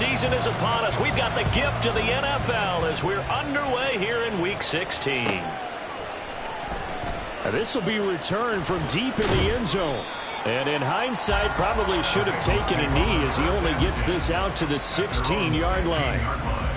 season is upon us. We've got the gift of the NFL as we're underway here in Week 16. This will be returned from deep in the end zone. And in hindsight, probably should have taken a knee as he only gets this out to the 16-yard line.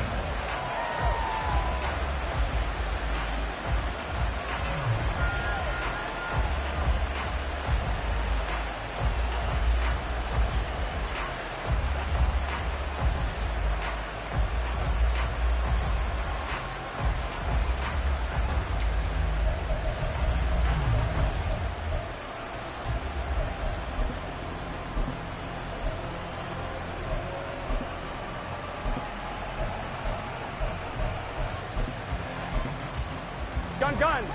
Gun.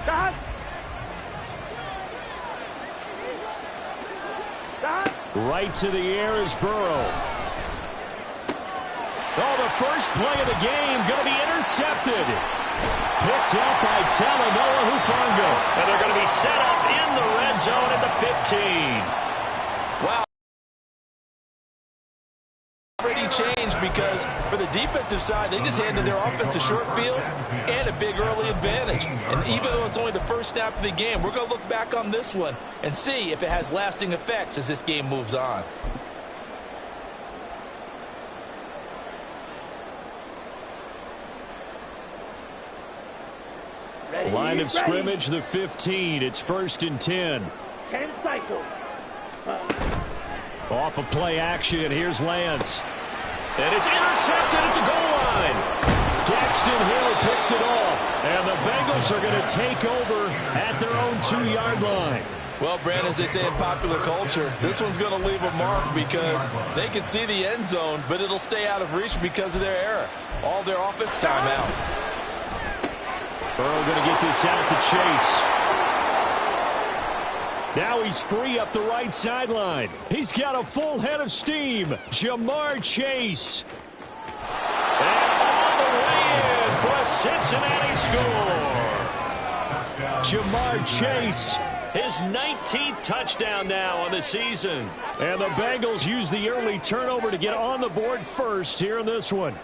Dad. Right to the air is Burrow. Oh, the first play of the game going to be intercepted. Picked up by Talanoa Hufanga. And they're going to be set up in the red zone at the 15. Wow. Already changed because for the defensive side, they just handed their offense a short field and a big early advantage. And even though it's only the first snap of the game, we're going to look back on this one and see if it has lasting effects as this game moves on. Line of scrimmage, the 15. It's 1st and 10. 10 cycles. Off of play action, here's Lance. And it's intercepted at the goal line. Daxton Hill picks it off. And the Bengals are going to take over at their own 2-yard line. Well, Brand, as they say in popular culture, this one's going to leave a mark because they can see the end zone, but it'll stay out of reach because of their error. All their offense timeout. Burrow going to get this out to Chase. Now he's free up the right sideline. He's got a full head of steam. Ja'Marr Chase. And all the way in for a Cincinnati score. Ja'Marr Chase. His 19th touchdown now on the season. And the Bengals use the early turnover to get on the board first here in this one.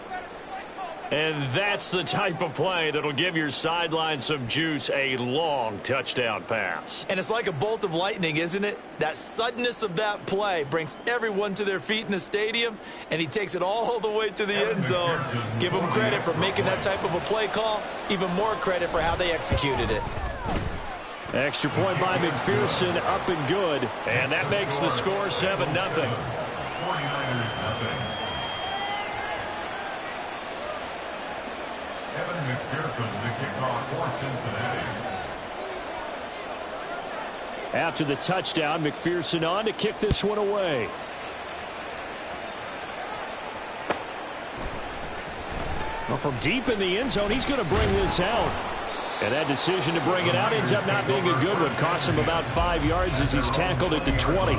And that's the type of play that'll give your sideline some juice, a long touchdown pass. And it's like a bolt of lightning, isn't it? That suddenness of that play brings everyone to their feet in the stadium, and he takes it all the way to the end zone. Give him credit for making that type of a play call, even more credit for how they executed it. Extra point by McPherson, up and good. And that makes the score 7-0. 49ers nothing. Evan McPherson, the kickoff for Cincinnati. After the touchdown, McPherson on to kick this one away. Well, from deep in the end zone, he's going to bring this out. And that decision to bring it out ends up not being a good one. Costs him about 5 yards as he's tackled at the 20.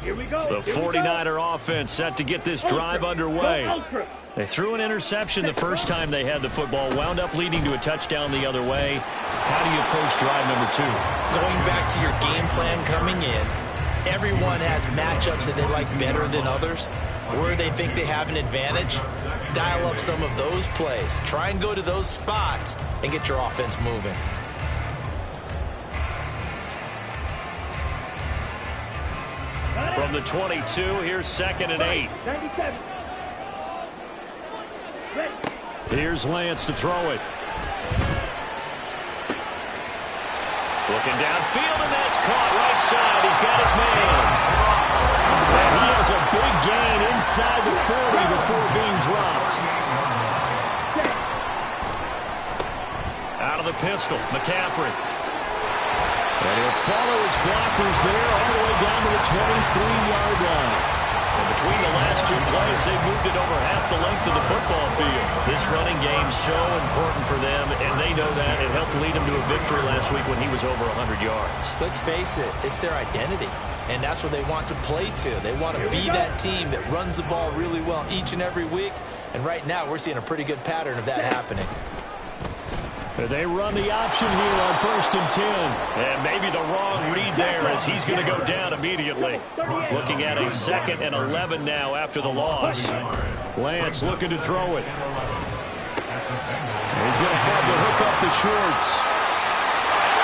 Here we go. The 49er offense set to get this drive underway. They threw an interception the first time they had the football, wound up leading to a touchdown the other way. How do you approach drive number 2? Going back to your game plan coming in, everyone has matchups that they like better than others, where they think they have an advantage. Dial up some of those plays. Try and go to those spots and get your offense moving. From the 22, here's 2nd and 8. 97. Here's Lance to throw it. Looking downfield, and that's caught right side. He's got his man. And he has a big gain inside the 40 before being dropped. Out of the pistol, McCaffrey. And he'll follow his blockers there all the way down to the 23-yard line. And between the last 2 plays, they moved it over half the length of the football field. This running game's so important for them, and they know that. It helped lead them to a victory last week when he was over 100 yards. Let's face it, it's their identity, and that's what they want to play to. They want to be that team that runs the ball really well each and every week, and right now we're seeing a pretty good pattern of that happening. They run the option here on 1st and 10. And maybe the wrong read there as he's going to go down immediately. Looking at a 2nd and 11 now after the loss. Lance looking to throw it. He's going to have to hook up the shorts.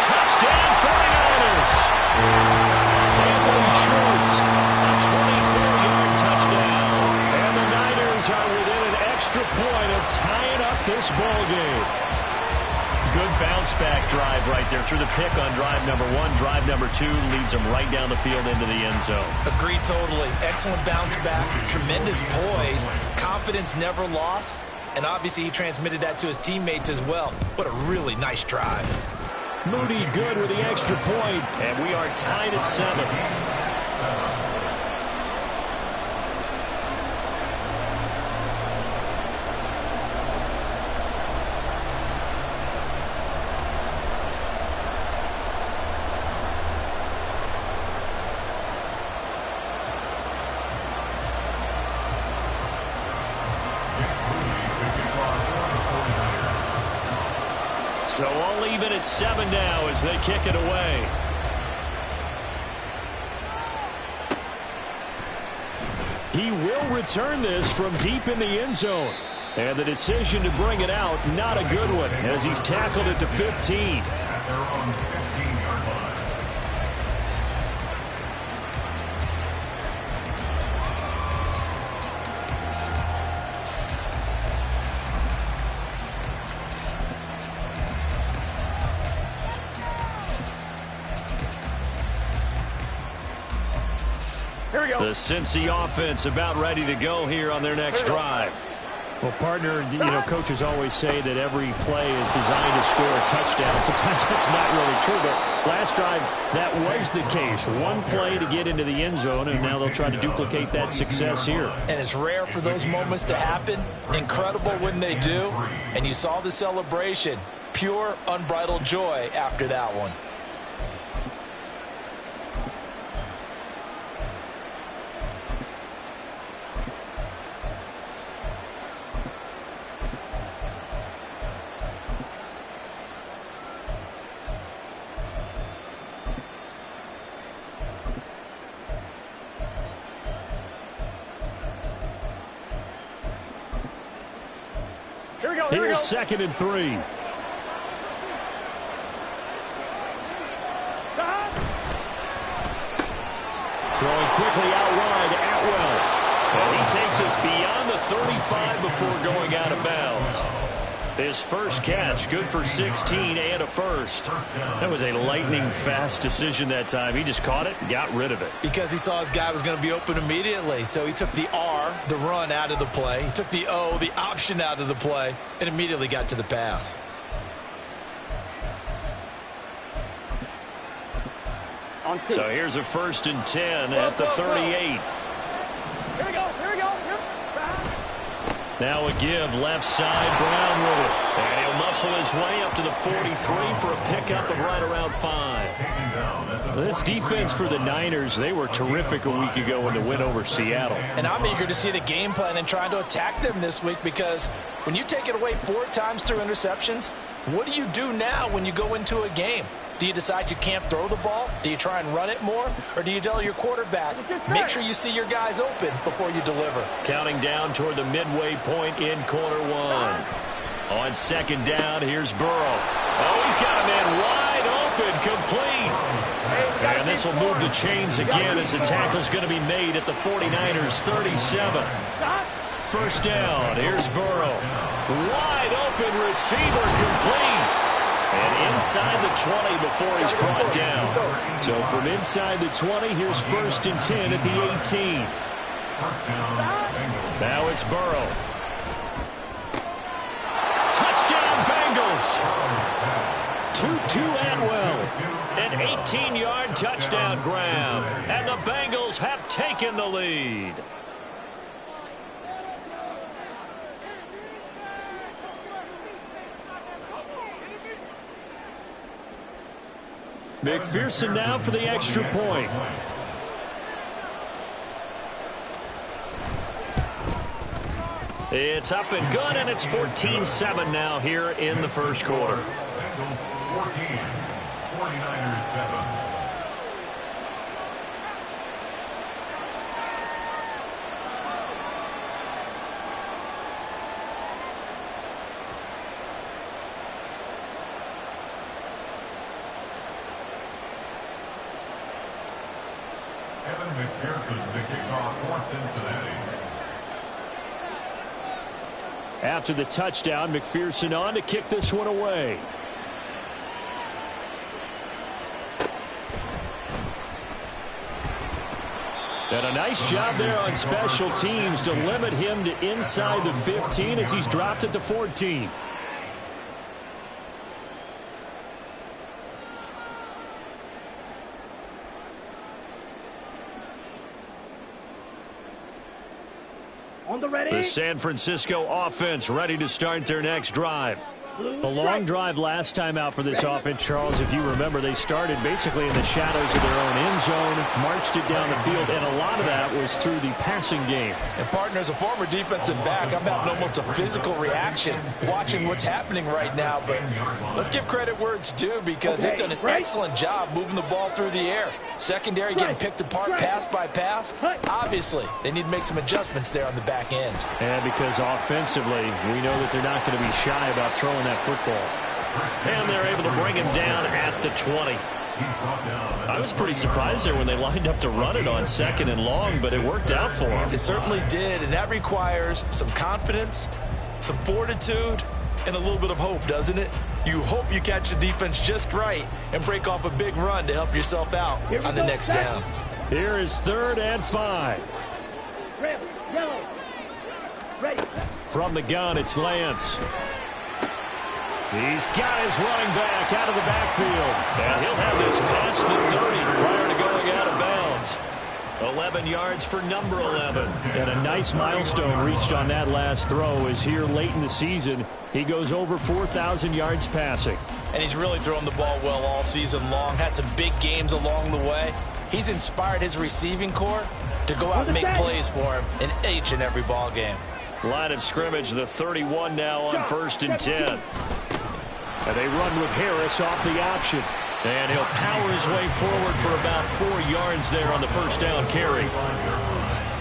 Touchdown 49ers! Anthony Schwartz, a 24-yard touchdown. And the Niners are within an extra point of tying up this ball game. Good bounce-back drive right there through the pick on drive number 1. Drive number 2 leads them right down the field into the end zone. Agree totally. Excellent bounce back, tremendous poise, confidence never lost, and obviously he transmitted that to his teammates as well. What a really nice drive. Moody good with the extra point. And we are tied at 7. So all even at 7 now as they kick it away. He will return this from deep in the end zone. And the decision to bring it out, not a good one, as he's tackled at the 15. At their own 15-yard line. Here we go. The Cincy offense about ready to go here on their next drive. Well, partner, coaches always say that every play is designed to score a touchdown. Sometimes that's not really true, but last drive, that was the case. One play to get into the end zone, and now they'll try to duplicate that success here. And it's rare for those moments to happen. Incredible when they do. And you saw the celebration. Pure, unbridled joy after that one. Here's 2nd and 3. Throwing quickly out wide, Atwell. And he takes us beyond the 35 before going out of bounds. His first catch, good for 16 and a first. That was a lightning-fast decision that time. He just caught it and got rid of it. Because he saw his guy was going to be open immediately. So he took the R, the run, out of the play. He took the O, the option, out of the play, and immediately got to the pass. So here's a 1st and 10 at the 38. Here we go. Here we go. Now a give left side, Brown with it. And he'll muscle his way up to the 43 for a pickup of right around 5. This defense for the Niners, they were terrific a week ago in the win over Seattle. And I'm eager to see the game plan and trying to attack them this week, because when you take it away 4 times through interceptions, what do you do now when you go into a game? Do you decide you can't throw the ball? Do you try and run it more? Or do you tell your quarterback, make sure you see your guys open before you deliver? Counting down toward the midway point in quarter 1. On 2nd down, here's Burrow. Oh, he's got a man wide open, complete. And this will move the chains again as the tackle's going to be made at the 49ers 37. First down, here's Burrow. Wide open receiver, complete. And inside the 20 before he's brought down. So from inside the 20, here's 1st and 10 at the 18. Now it's Burrow. Touchdown, Bengals. Tutu Atwell. An 18-yard touchdown grab. And the Bengals have taken the lead. McPherson now for the extra point. It's up and good, and it's 14-7 now here in the first quarter. Bengals 14, 49ers 7. Evan McPherson, the kickoff for Cincinnati. After the touchdown, McPherson on to kick this one away. And a nice job there on special teams to limit him to inside the 15 as he's dropped at the 14. The San Francisco offense ready to start their next drive. A long drive last time out for this offense, Charles. If you remember, they started basically in the shadows of their own end zone, marched it down the field, and a lot of that was through the passing game. And, partner, as a former defensive back, I'm having almost a physical reaction watching what's happening right now. But let's give credit where it's due because they've done an excellent job moving the ball through the air. Secondary getting picked apart pass by pass. Obviously, they need to make some adjustments there on the back end. And because offensively, we know that they're not going to be shy about throwing that football. And they're able to bring him down at the 20. I was pretty surprised there when they lined up to run it on 2nd and long, but it worked out for them. It certainly did, and that requires some confidence, some fortitude, and a little bit of hope, doesn't it? You hope you catch the defense just right and break off a big run to help yourself out on the next down. Here is 3rd and 5. Ready. From the gun, it's Lance. He's got his running back out of the backfield. And he'll have this past the 30 prior to going out of bounds. 11 yards for number 11. And a nice milestone reached on that last throw is here late in the season. He goes over 4,000 yards passing. And he's really thrown the ball well all season long. Had some big games along the way. He's inspired his receiving corps to go out and make plays for him in each and every ball game. Line of scrimmage, the 31 now on 1st and 10. And they run with Harris off the option. And he'll power his way forward for about 4 yards there on the first down carry.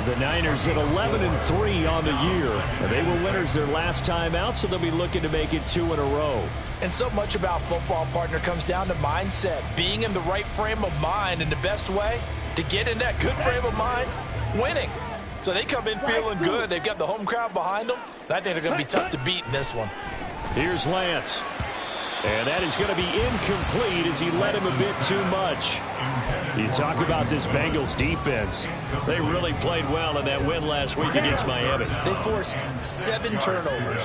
The Niners at 11-3 on the year. And they were winners their last time out, so they'll be looking to make it 2 in a row. And so much about football, partner, comes down to mindset. Being in the right frame of mind, and the best way to get in that good frame of mind, winning. So they come in feeling good. They've got the home crowd behind them. And I think they're going to be tough to beat in this one. Here's Lance. And that is going to be incomplete as he led him a bit too much. You talk about this Bengals defense. They really played well in that win last week against Miami. They forced 7 turnovers.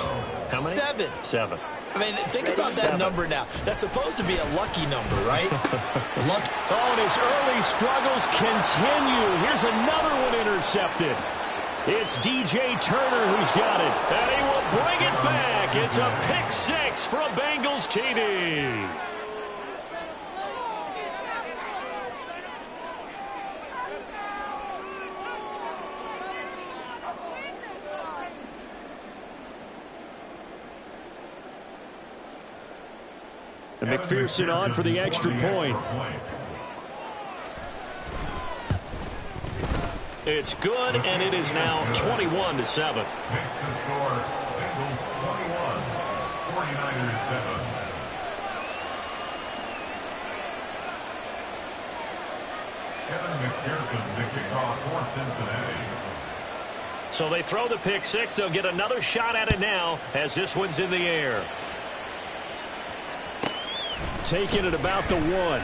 How many? 7. I mean, think about that number now. That's supposed to be a lucky number, right? Lucky. Oh, and his early struggles continue. Here's another one intercepted. It's DJ Turner who's got it. And he will bring it back. It's a pick 6 for a Bengals TD. And McPherson on for the extra point. It's good, and it is now 21-7. Makes the score Bengals 21, 49ers 7. Evan McPherson, the kickoff for Cincinnati. So they throw the pick 6. They'll get another shot at it now as this one's in the air. Taking it about the 1.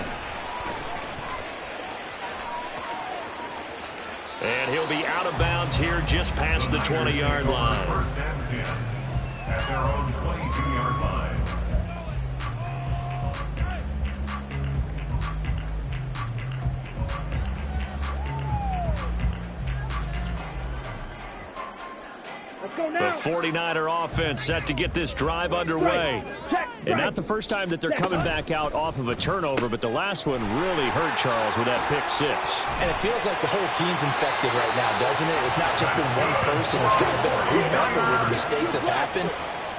And he'll be out of bounds here just past the 20-yard line. 1st and 10 at their own 22-yard line. The 49er offense set to get this drive underway. And not the first time that they're coming back out off of a turnover, but the last one really hurt Charles with that pick 6. And it feels like the whole team's infected right now, doesn't it? It's not just been one person. It's kind of been a group effort where the mistakes have happened.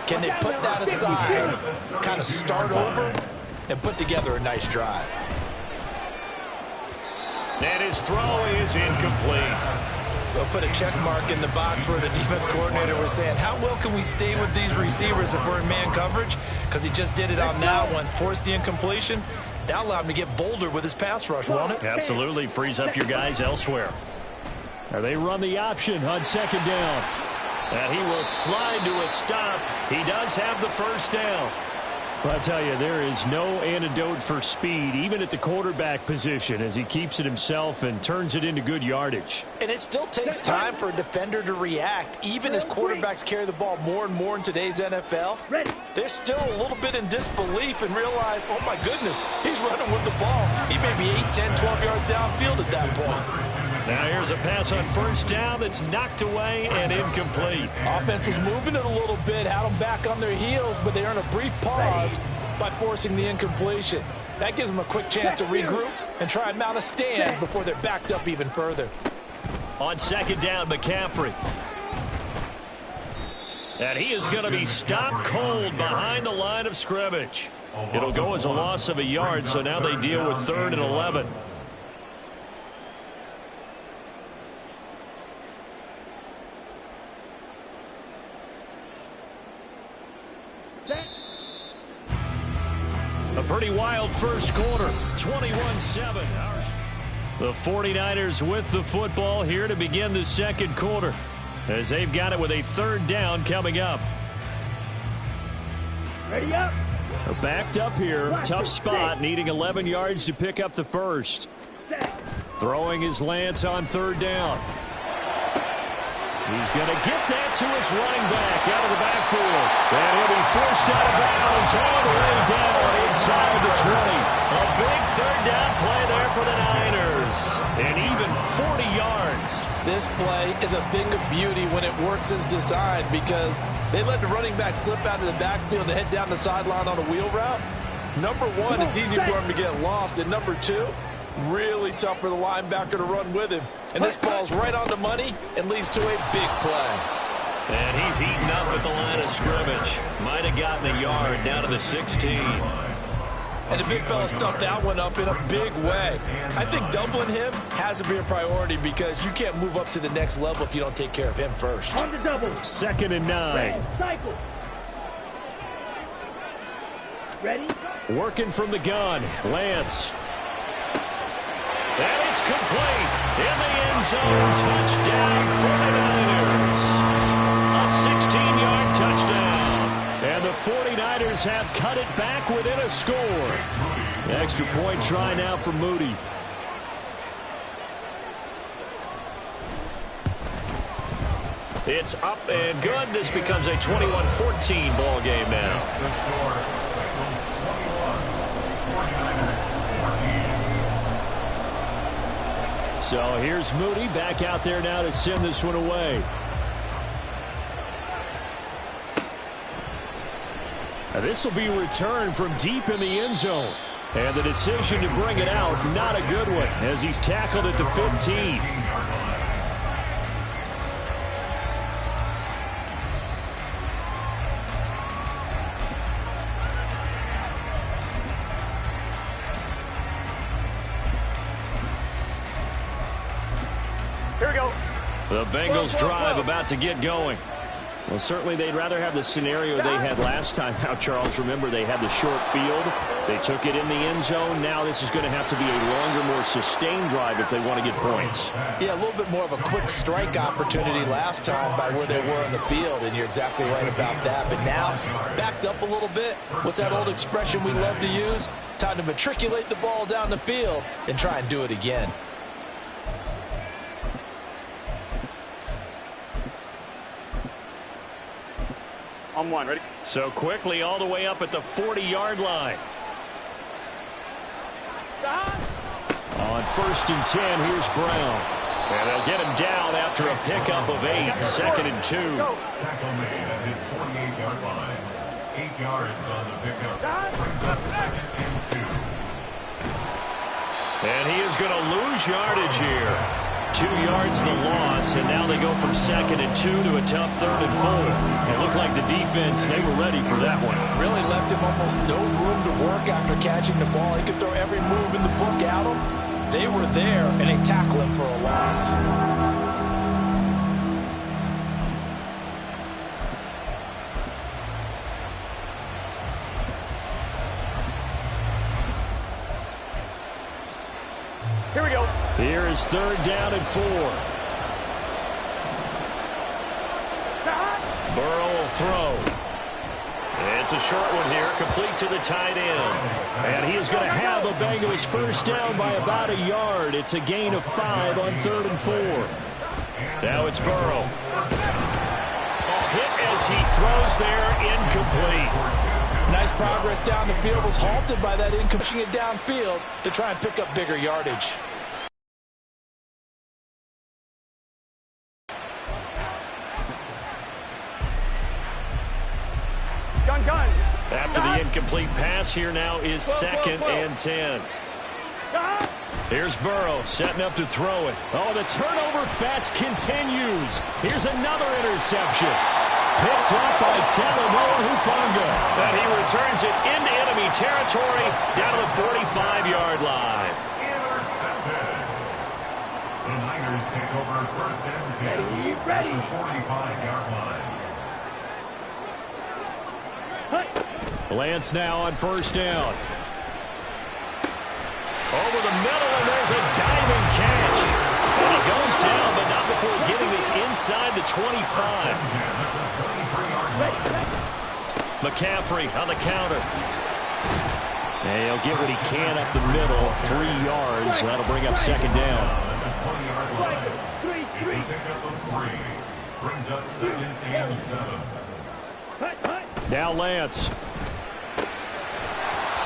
Can they put that aside, kind of start over, and put together a nice drive? And his throw is incomplete. They'll put a check mark in the box where the defense coordinator was saying, how well can we stay with these receivers if we're in man coverage? Because he just did it on that one, forced the incompletion. That allowed him to get bolder with his pass rush, won't it? Absolutely. Frees up your guys elsewhere. Now they run the option on second down. And he will slide to a stop. He does have the first down. Well, I tell you, there is no antidote for speed, even at the quarterback position, as he keeps it himself and turns it into good yardage. And it still takes time for a defender to react. Even as quarterbacks carry the ball more and more in today's NFL, they're still a little bit in disbelief and realize, oh my goodness, he's running with the ball. He may be 8, 10, 12 yards downfield at that point. Now here's a pass on first down that's knocked away and incomplete. Offense was moving it a little bit, had them back on their heels, but they earned a brief pause by forcing the incompletion. That gives them a quick chance to regroup and try and mount a stand before they're backed up even further. On second down, McCaffrey. And he is going to be stopped cold behind the line of scrimmage. It'll go as a loss of a yard, so now they deal with 3rd and 11. A pretty wild first quarter, 21-7. The 49ers with the football here to begin the second quarter, as they've got it with a 3rd down coming up. Ready up. They're backed up here, tough spot, needing 11 yards to pick up the first. Throwing his Lance on 3rd down. He's going to get that to his running back out of the backfield. And he'll be forced out of bounds all the way down inside the 20. A big 3rd down play there for the Niners. And even 40 yards. This play is a thing of beauty when it works as designed, because they let the running back slip out of the backfield to head down the sideline on a wheel route. Number one, it's easy for him to get lost. And number two, really tough for the linebacker to run with him. And this ball's right on the money and leads to a big play. And he's eaten up at the line of scrimmage. Might have gotten a yard down to the 16. And the big fella stuffed that one up in a big way. I think doubling him has to be a priority, because you can't move up to the next level if you don't take care of him first. On the double. 2nd and 9. Cycle. Ready? Working from the gun, Lance. And it's complete. In the end zone, touchdown 49ers. A 16-yard touchdown. And the 49ers have cut it back within a score. Extra point try now for Moody. It's up and good. This becomes a 21-14 ball game now. So here's Moody back out there now to send this one away. This will be returned from deep in the end zone. And the decision to bring it out, not a good one, as he's tackled at the 15. Here we go. The Bengals drive about to get going. Well, certainly they'd rather have the scenario they had last time. Now, Charles, remember, they had the short field. They took it in the end zone. Now this is going to have to be a longer, more sustained drive if they want to get points. Yeah, a little bit more of a quick strike opportunity last time by where they were on the field, and you're exactly right about that. But now, backed up a little bit. What's that old expression we love to use? Time to matriculate the ball down the field and try and do it again. On one, ready? So quickly all the way up at the 40-yard line. On 1st and 10, here's Brown. And they'll get him down after a pickup of 8, 2nd and 2. Tackle made at his 48-yard line. 8 yards on the pickup. Brings up 2nd and 2. And he is going to lose yardage here. 2 yards the loss, and now they go from 2nd and 2 to a tough 3rd and 4. It looked like the defense, they were ready for that one. Really left him almost no room to work after catching the ball. He could throw every move in the book at him. They were there, and they tackle him for a loss. Here we go. Here is 3rd down and 4. Burrow will throw. It's a short one here, complete to the tight end. And he is going to have a Bengals first down by about a yard. It's a gain of 5 on 3rd and 4. Now it's Burrow. Hit as he throws there, incomplete. Nice progress down the field, was halted by that pushing it downfield to try and pick up bigger yardage. Gun. After the incomplete pass, here now is 2nd and 10. Here's Burrow setting up to throw it. Oh, the turnover fest continues. Here's another interception. Picked up by Talanoa Hufanga. And he returns it into enemy territory down to the 45-yard line. Intercepted. The Niners take over 1st and 10 Ready. at the 45-yard line. Lance now on 1st down. Over the middle, and there's a diving catch. And he goes down, but not before getting this inside the 25. McCaffrey on the counter. And he'll get what he can up the middle, 3 yards. That'll bring up 2nd down. It's a pickup of 3. Brings up 2nd and 7. Now Lance.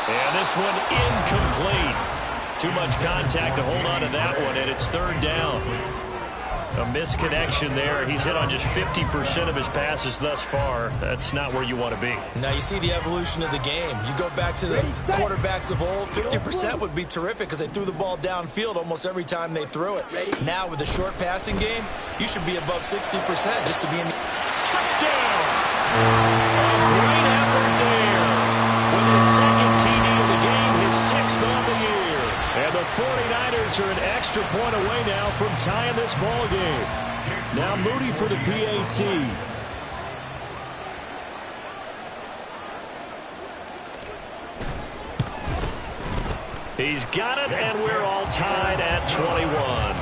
And this one incomplete. Too much contact to hold on to that one, and it's 3rd down. A misconnection there. He's hit on just 50% of his passes thus far. That's not where you want to be. Now you see the evolution of the game. You go back to the quarterbacks of old, 50% would be terrific because they threw the ball downfield almost every time they threw it. Now with the short passing game, you should be above 60% just to be in the touchdown. A great effort there. With his 2nd TD of the game, his 6th on the year. And the 49ers are an extra point away now from tying this ball game. Now Moody for the PAT. He's got it, and we're all tied at 21.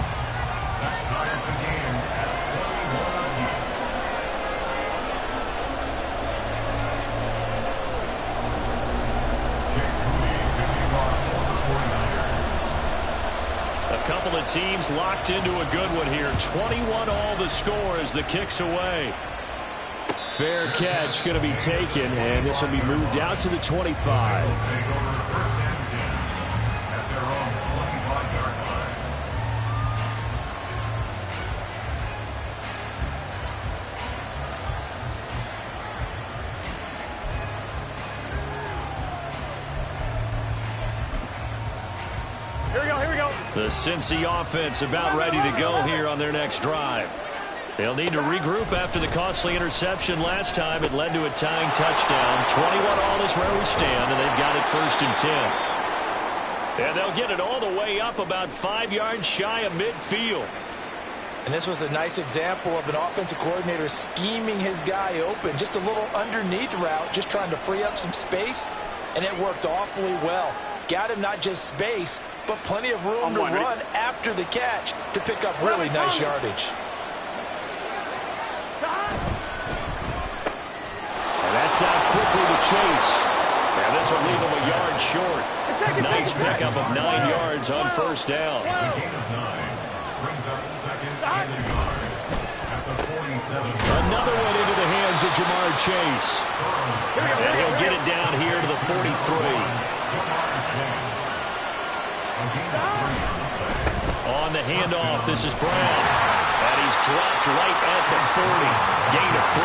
A couple of teams locked into a good one here. 21 all the score as the kick's away. Fair catch going to be taken, and this will be moved out to the 25. Here we go. The Cincy offense about ready to go here on their next drive. They'll need to regroup after the costly interception last time. It led to a tying touchdown. 21 all is where we stand, and they've got it 1st and 10. And they'll get it all the way up about 5 yards shy of midfield. And this was a nice example of an offensive coordinator scheming his guy open. Just a little underneath route, just trying to free up some space, and it worked awfully well. Got him not just space, but plenty of room to run after the catch to pick up really nice yardage. And that's out quickly to Chase. And this will leave him a yard short. Nice pickup of 9 yards on 1st down. It's a gain of 9. Brings up 2nd and a yard at the 47. Another one into the hands of Jamar Chase. And he'll get it down here to the 43. On the handoff, this is Brown. And he's dropped right at the 40. Gain of 3.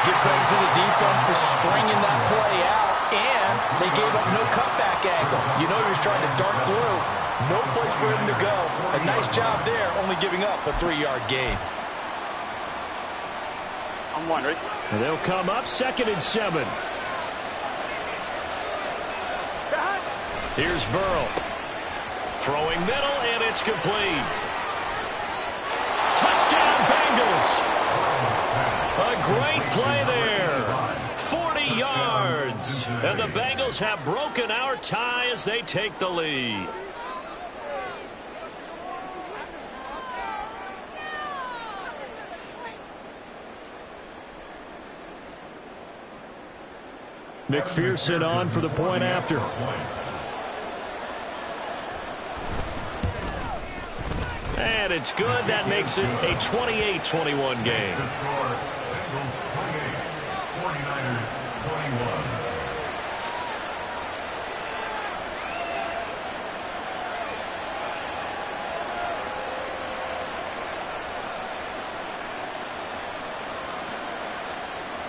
Give credit to the defense for stringing that play out. And they gave up no cutback angle. You know he was trying to dart through. No place for him to go. A nice job there, only giving up a 3-yard gain. I'm one, ready? And they'll come up 2nd and 7. Here's Burrow. Throwing middle, and it's complete. Touchdown, Bengals. A great play there. 40 yards. And the Bengals have broken our tie as they take the lead. McPherson on for the point after. And it's good. That makes it a 28-21 game. Bengals 28, 49ers 21.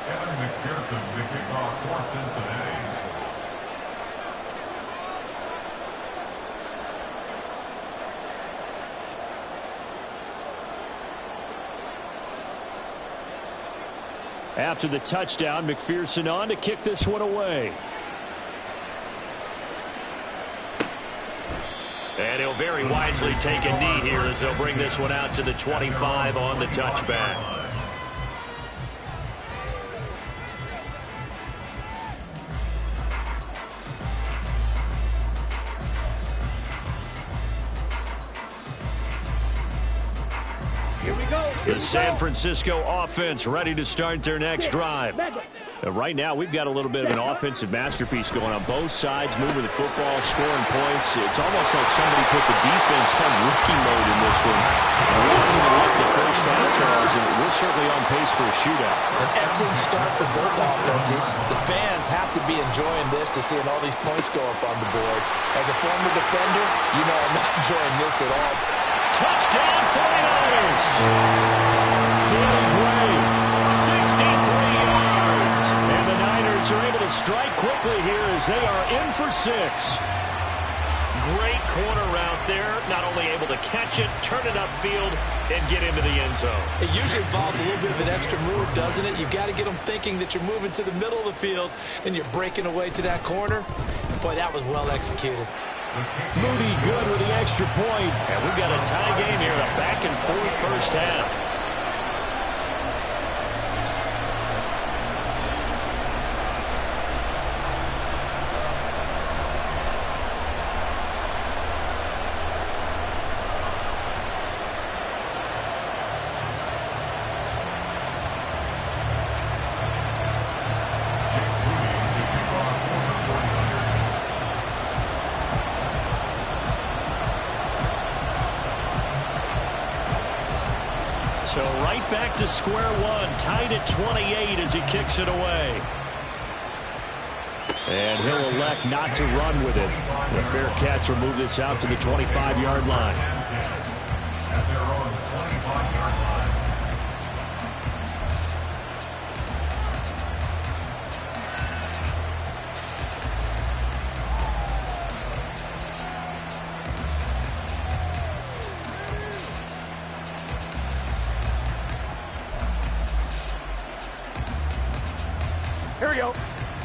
Kevin McPherson, the kickoff for Cincinnati. After the touchdown, McPherson on to kick this one away. And he'll very wisely take a knee here as they'll bring this one out to the 25 on the touchback. The San Francisco offense ready to start their next drive. Right now, we've got a little bit of an offensive masterpiece going on both sides, moving the football, scoring points. It's almost like somebody put the defense on rookie mode in this one. We haven't even left the first half, Charles, and we're certainly on pace for a shootout. An excellent start for both offenses. The fans have to be enjoying this to seeing all these points go up on the board. As a former defender, you know I'm not enjoying this at all. Touchdown 49ers! Danny Gray, 63 yards. and the Niners are able to strike quickly here as they are in for 6. Great corner route there. Not only able to catch it, turn it upfield, and get into the end zone. It usually involves a little bit of an extra move, doesn't it? You've got to get them thinking that you're moving to the middle of the field and you're breaking away to that corner. Boy, that was well executed. Moody good with the extra point. And we've got a tie game here, a back-and-forth first half. So right back to square one, tied at 28 as he kicks it away. And he'll elect not to run with it. The fair catch will move this out to the 25-yard line. At their own 25-yard line. Here we go.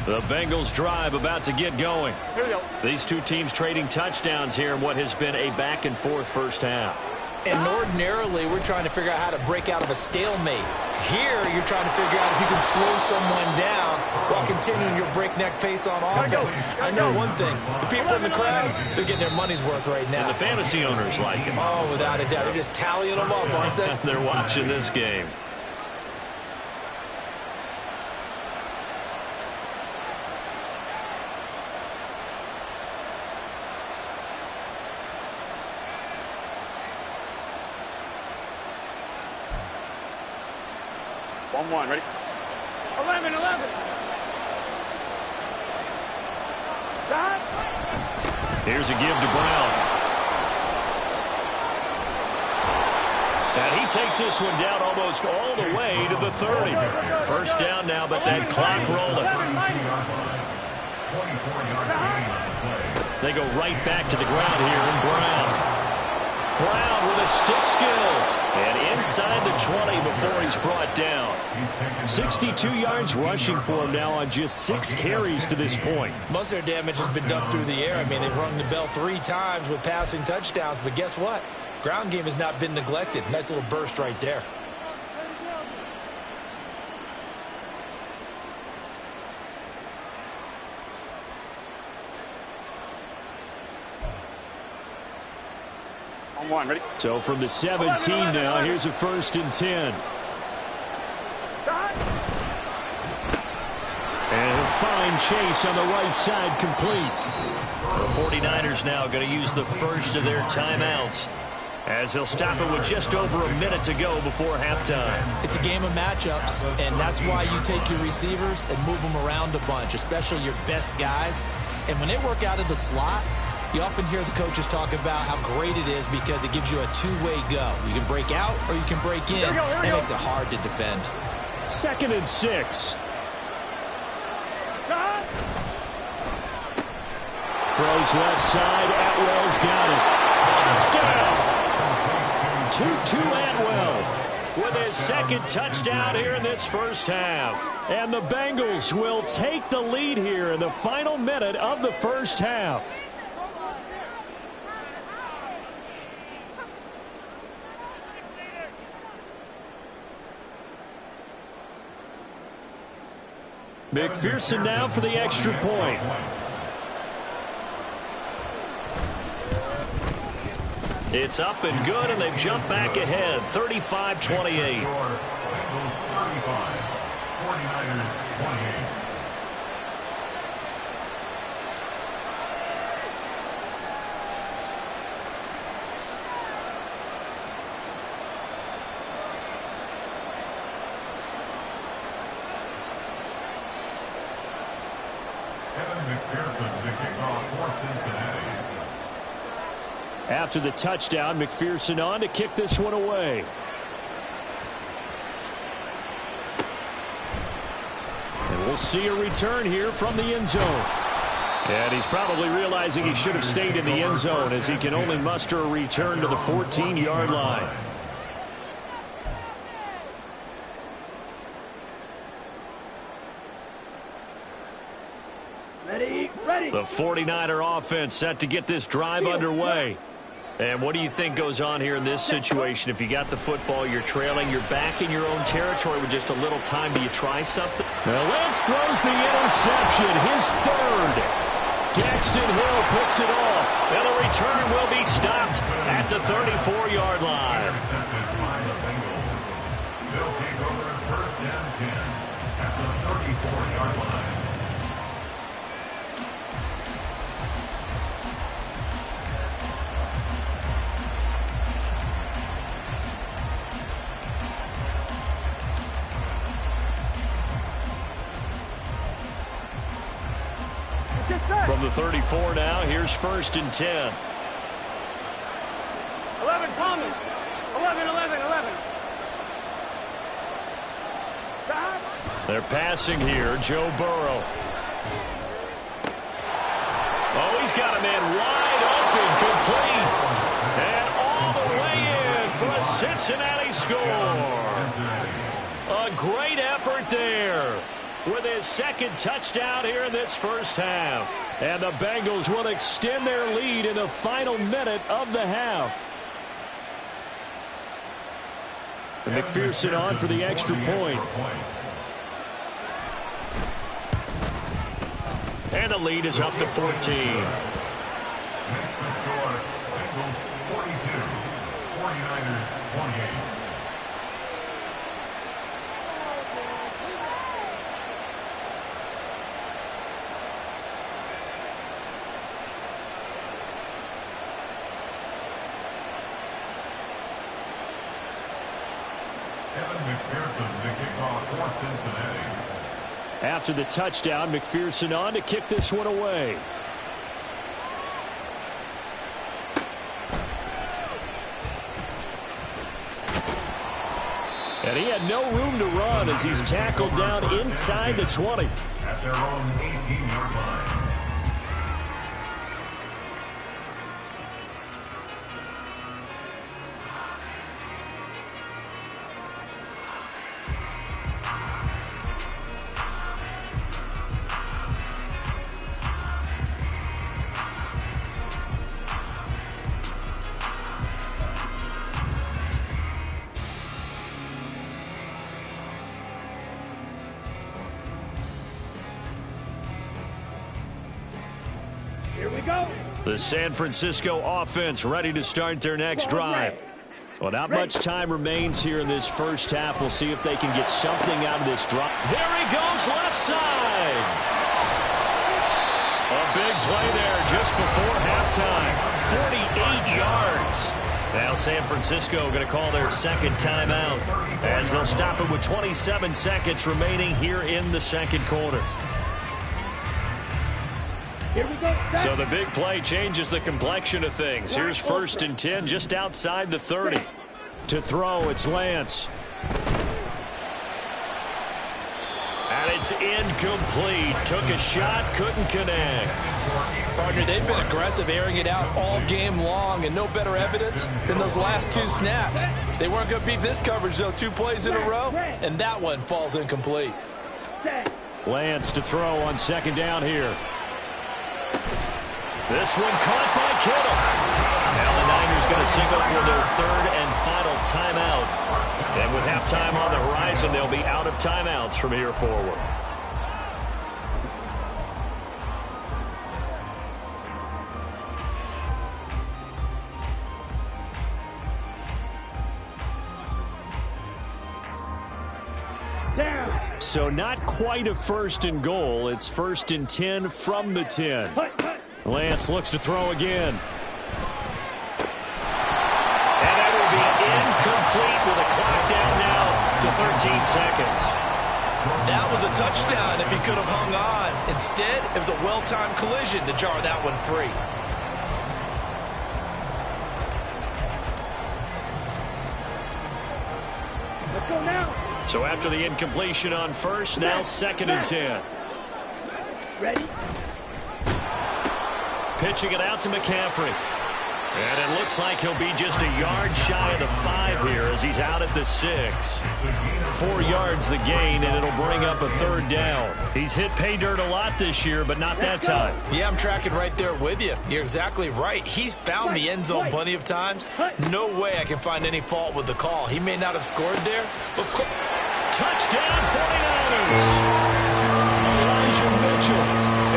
The Bengals drive about to get going. Here we go. These two teams trading touchdowns here in what has been a back-and-forth first half. And ordinarily, we're trying to figure out how to break out of a stalemate. Here, you're trying to figure out if you can slow someone down while continuing your breakneck pace on offense. I know one thing. The people in the crowd, they're getting their money's worth right now. And the fantasy owners like it. Oh, without a doubt. They're just tallying them up, aren't they? They're watching this game. One, ready? 11. Stop. Here's a give to Brown. And he takes this one down almost all the way to the 30. First down now, but that clock rolling. 24-yard gain on the play. They go right back to the ground here in Brown. Brown with his stick skills. And inside the 20 before he's brought down. 62 yards rushing for him now on just 6 carries to this point. Most of their damage has been done through the air. I mean, they've rung the bell 3 times with passing touchdowns. But guess what? Ground game has not been neglected. Nice little burst right there. On one, ready? So from the 17 now, here's a 1st and 10. And a fine chase on the right side, complete. The 49ers now going to use the first of their timeouts, as they'll stop it with just over a minute to go before halftime. It's a game of matchups, and that's why you take your receivers and move them around a bunch, especially your best guys. And when they work out of the slot, you often hear the coaches talk about how great it is because it gives you a two-way go. You can break out or you can break in. That makes it hard to defend. 2nd and 6. Throws left side. Atwell's got it. Touchdown! 2-2 Atwell with his 2nd touchdown here in this first half. And the Bengals will take the lead here in the final minute of the first half. McPherson now for the extra point. It's up and good, and they've jumped back ahead, 35-28. 35, 49ers 28. McPherson, the kickoff for Cincinnati. After the touchdown, McPherson on to kick this one away. And we'll see a return here from the end zone. And he's probably realizing he should have stayed in the end zone, as he can only muster a return to the 14-yard line. The 49er offense set to get this drive underway. And what do you think goes on here in this situation? If you got the football, you're trailing, you're back in your own territory with just a little time. Do you try something? Now Lance throws the interception, his 3rd. Daxton Hill picks it off. And the return will be stopped at the 34-yard line. Intercepted by the Bengals. They'll take over 1st and 10 at the 34-yard line. From the 34 now, here's 1st and 10. 11, Thomas. 11. They're passing here. Joe Burrow. Oh, he's got a man wide open, complete. And all the way in for a Cincinnati score. A great effort there, with his 2nd touchdown here in this first half. And the Bengals will extend their lead in the final minute of the half. And McPherson on for the extra point. And the lead is up to 14. Makes the score Bengals 42, 49ers 28. McPherson, the kickoff for Cincinnati. After the touchdown, McPherson on to kick this one away. And he had no room to run as he's tackled down inside the 20. At their own 18-yard line. The San Francisco offense ready to start their next drive. Well, not much time remains here in this first half. We'll see if they can get something out of this drive. There he goes, left side. A big play there just before halftime. 48 yards. Now San Francisco going to call their second timeout as they'll stop it with 27 seconds remaining here in the second quarter. So the big play changes the complexion of things. Here's 1st and 10 just outside the 30. To throw, it's Lance. And it's incomplete. Took a shot, couldn't connect. Partner, they've been aggressive, airing it out all game long, and no better evidence than those last 2 snaps. They weren't going to beat this coverage, though, 2 plays in a row, and that one falls incomplete. Lance to throw on 2nd down here. This one caught by Kittle. Now the Niners going to signal for their 3rd and final timeout. And with halftime on the horizon, they'll be out of timeouts from here forward. So not quite a 1st and goal. It's 1st and 10 from the 10. Lance looks to throw again. And that will be incomplete with a clock down now to 13 seconds. That was a touchdown if he could have hung on. Instead, it was a well-timed collision to jar that one free. Let's go now. So after the incompletion on 1st, now 2nd and 10. Ready? Pitching it out to McCaffrey. And it looks like he'll be just a yard shy of the 5 here as he's out at the 6. 4 yards the gain, and it'll bring up a 3rd down. He's hit pay dirt a lot this year, but not that time. Yeah, I'm tracking right there with you. You're exactly right. He's found the end zone plenty of times. No way I can find any fault with the call. He may not have scored there. Of course. Touchdown 49ers. Elijah Mitchell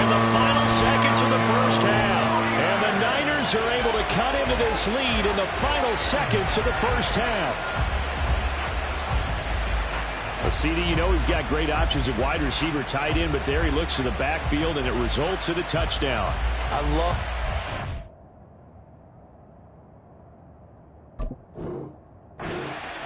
in the final seconds of the first half. And the Niners are able to cut into this lead in the final seconds of the first half. Well, CD, you know he's got great options at wide receiver, tight end, but there he looks to the backfield, and it results in a touchdown. I love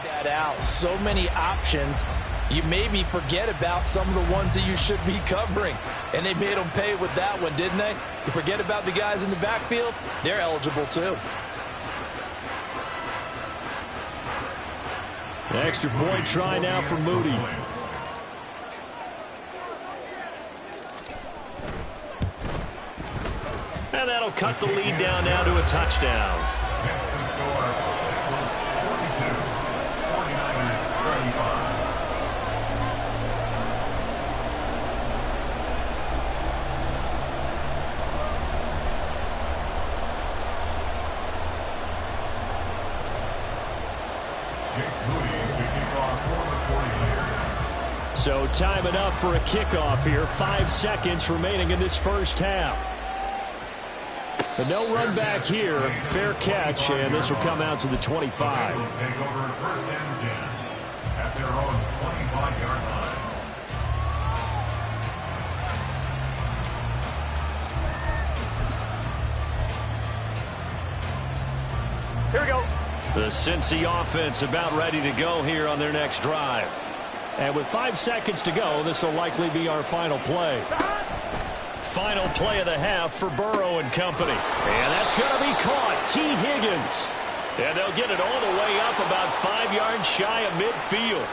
that out. So many options. You maybe forget about some of the ones that you should be covering. And they made them pay with that one, didn't they? You forget about the guys in the backfield, they're eligible too. The extra point try now for Moody. And that'll cut the lead down now to a touchdown. So time enough for a kickoff here. 5 seconds remaining in this first half. But no run back here. Fair catch, and this will come out to the 25. Take over 1st and 10 at their own 25-yard line. Here we go. The Cincy offense about ready to go here on their next drive. And with 5 seconds to go, this will likely be our final play. Final play of the half for Burrow and company. And that's going to be caught. T. Higgins. And they'll get it all the way up about 5 yards shy of midfield.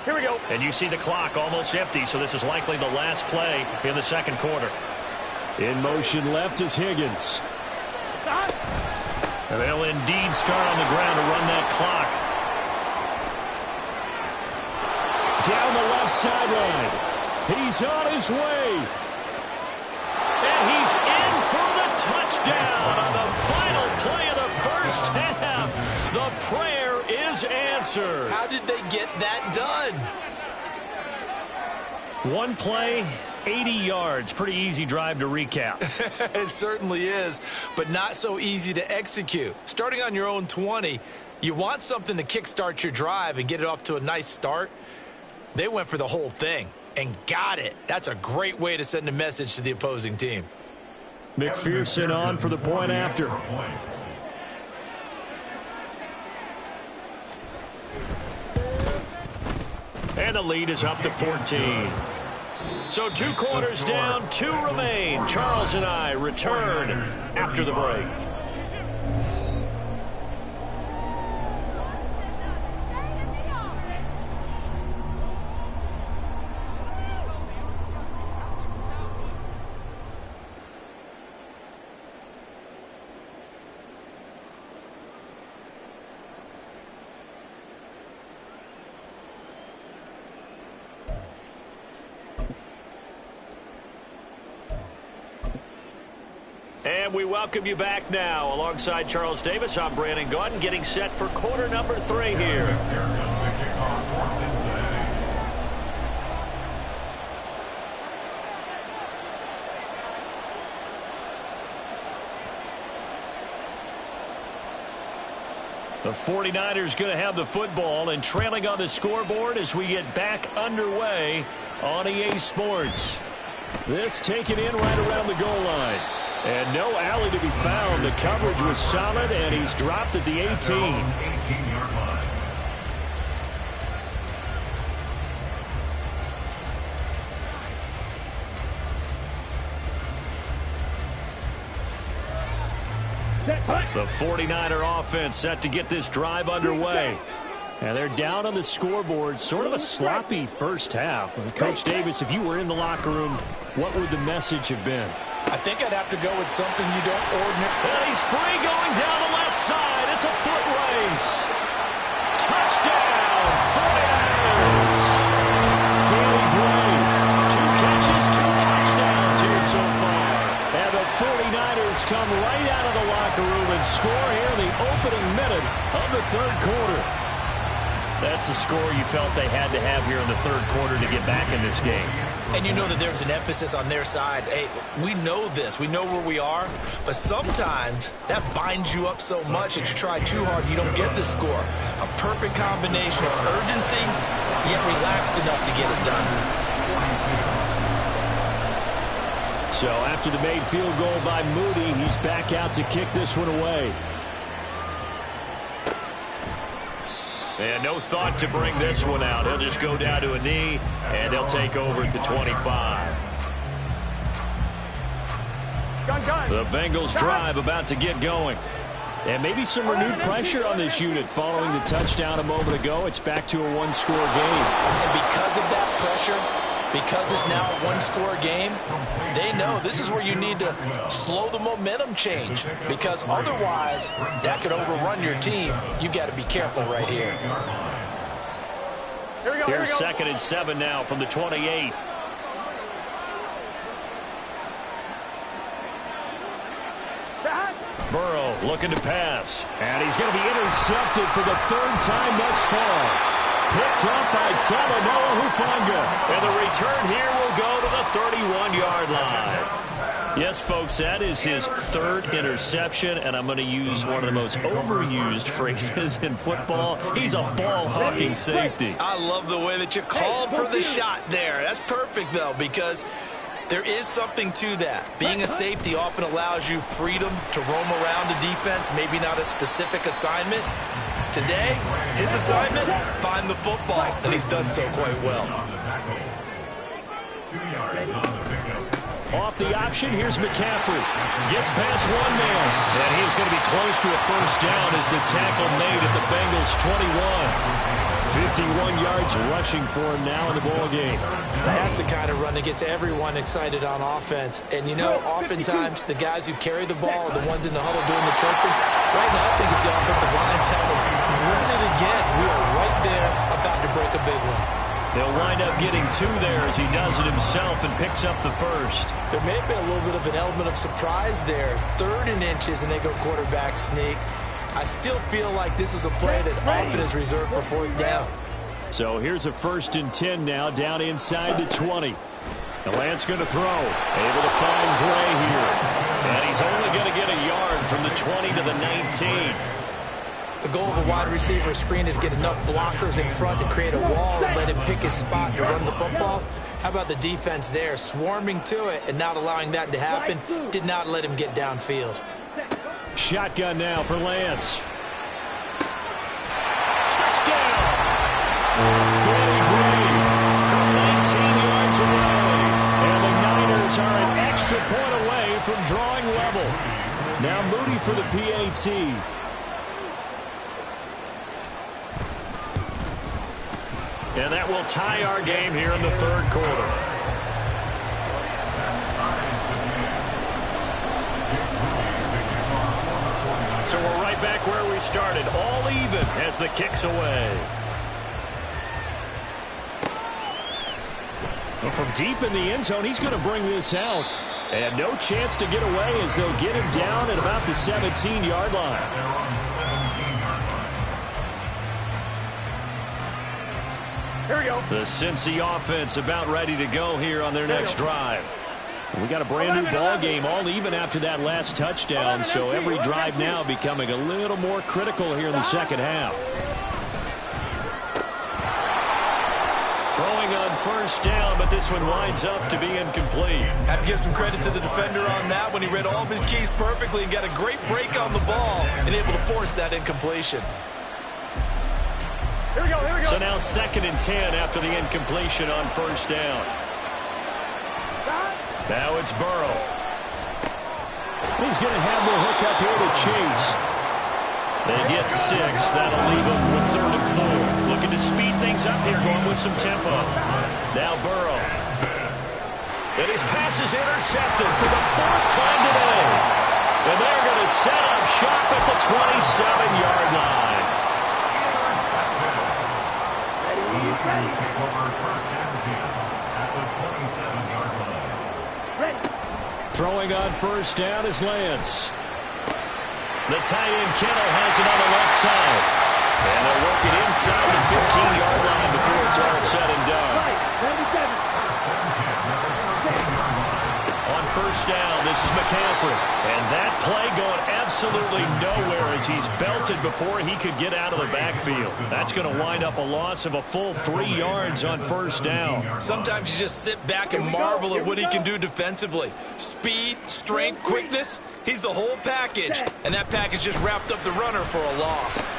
Here we go. And you see the clock almost empty, so this is likely the last play in the second quarter. In motion left is Higgins. And they'll indeed start on the ground to run that clock. Down the left sideline. He's on his way. And he's in for the touchdown on the final half. The prayer is answered. How did they get that done? One play, 80 yards. Pretty easy drive to recap. It certainly is, but not so easy to execute. Starting on your own 20, you want something to kickstart your drive and get it off to a nice start. They went for the whole thing and got it. That's a great way to send a message to the opposing team. McPherson on for the point after. And the lead is up to 14. So 2 quarters down, 2 remain. Charles and I return after the break. And we welcome you back now. Alongside Charles Davis, I'm Brandon Gaudin, getting set for quarter number 3 here. The 49ers going to have the football and trailing on the scoreboard as we get back underway on EA Sports. This taken in right around the goal line. And no alley to be found. The coverage was solid, and he's dropped at the 18. 18-yard line. The 49er offense set to get this drive underway. And they're down on the scoreboard. Sort of a sloppy first half. Coach Davis, if you were in the locker room, what would the message have been? I think I'd have to go with something you don't ordinarily. And he's free going down the left side. It's a foot race. Touchdown, 49ers. Danny Gray, 2 catches, 2 touchdowns here so far. and the 49ers come right out of the locker room and score here in the opening minute of the third quarter. That's the score you felt they had to have here in the third quarter to get back in this game. And you know that there's an emphasis on their side. Hey, we know this. We know where we are. But sometimes that binds you up so much that you try too hard, you don't get the score. A perfect combination of urgency, yet relaxed enough to get it done. So after the made field goal by Moody, he's back out to kick this one away. And no thought to bring this one out. He'll just go down to a knee, and they'll take over at the 25. The Bengals drive about to get going. And maybe some renewed pressure on this unit following the touchdown a moment ago. It's back to a one-score game. And because of that pressure, because it's now a one-score game, they know this is where you need to slow the momentum change, because otherwise that could overrun your team. You've got to be careful right here. Here's 2nd and 7 now from the 28. Burrow looking to pass. And he's going to be intercepted for the third time thus far. Picked up by Talanoa Hufanga. And the return here will go to the 31-yard line. Yes, folks, that is his 3rd interception, and I'm going to use one of the most overused phrases in football. He's a ball-hawking safety. I love the way that you called for the shot there. That's perfect, though, because there is something to that. Being a safety often allows you freedom to roam around the defense, maybe not a specific assignment. Today, his assignment, find the football, and he's done so quite well. 2 yards on the pickup. Off the option, here's McCaffrey. Gets past one man. And he's going to be close to a first down as the tackle made at the Bengals 21. 51 yards rushing for him now in the ball game. That's the kind of run that gets everyone excited on offense. And, you know, oftentimes the guys who carry the ball are the ones in the huddle doing the choking. Right now, I think it's the offensive line telling them, run it again. We are right there about to break a big one. They'll wind up getting 2 there as he does it himself and picks up the first. There may have been a little bit of an element of surprise there. 3rd and inches, and they go quarterback sneak. I still feel like this is a play that often is reserved for fourth down. So here's a 1st and 10 now, down inside the 20. And Lance going to throw. Able to find Gray here. And he's only going to get a yard from the 20 to the 19. The goal of a wide receiver screen is get enough blockers in front to create a wall and let him pick his spot to run the football. How about the defense there, swarming to it and not allowing that to happen? Did not let him get downfield. Shotgun now for Lance. Touchdown! Danny Gray from 19 yards away. And the Niners are an extra point away from drawing level. Now Moody for the PAT. And that will tie our game here in the third quarter. So we're right back where we started, all even as the kick's away. Well, from deep in the end zone, he's going to bring this out. And no chance to get away as they'll get him down at about the 17-yard line. Here we go. The Cincy offense about ready to go here on their next drive. We got a brand new ball game, all even after that last touchdown, so every drive now becoming a little more critical here in the second half. Throwing on 1st down, but this one winds up to be incomplete. Have to give some credit to the defender on that when he read all of his keys perfectly and got a great break on the ball and able to force that incompletion. Here we go, here we go. So now 2nd and 10 after the incompletion on 1st down. Now it's Burrow. He's going to have the hook up here to Chase. They get 6. That'll leave them with 3rd and 4. Looking to speed things up here, going with some tempo. Now Burrow. And his pass is intercepted for the 4th time today. And they're going to set up shop at the 27-yard line. Throwing on 1st down is Lance. The tight end Kittle has it on the left side. And they'll work it inside the 15-yard line before it's all said and done. On 1st down, this is McCaffrey. And that play going absolutely nowhere as he's belted before he could get out of the backfield. That's going to wind up a loss of a full 3 yards on 1st down. Sometimes you just sit back and marvel at what he can do defensively. Speed, strength, quickness. He's the whole package. And that package just wrapped up the runner for a loss.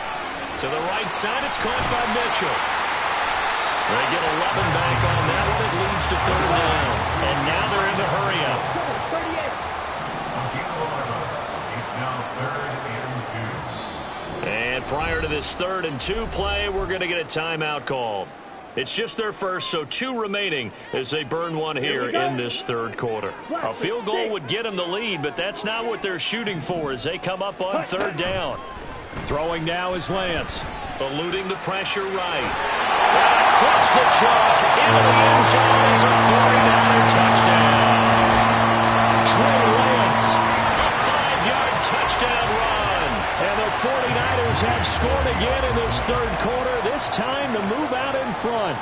To the right side, it's caught by Mitchell. They get 11 back on that one. It leads to 3rd down. And now they're in the hurry-up. And prior to this 3rd and 2 play, we're going to get a timeout called. It's just their first, so 2 remaining as they burn one here in this 3rd quarter. A field goal would get them the lead, but that's not what they're shooting for as they come up on 3rd down. Throwing now is Lance. Eluding the pressure right. Across the chalk, into the end zone. It's a 49er touchdown. Trey Lance. A 5-yard touchdown run. And the 49ers have scored again in this 3rd quarter. This time to move out in front.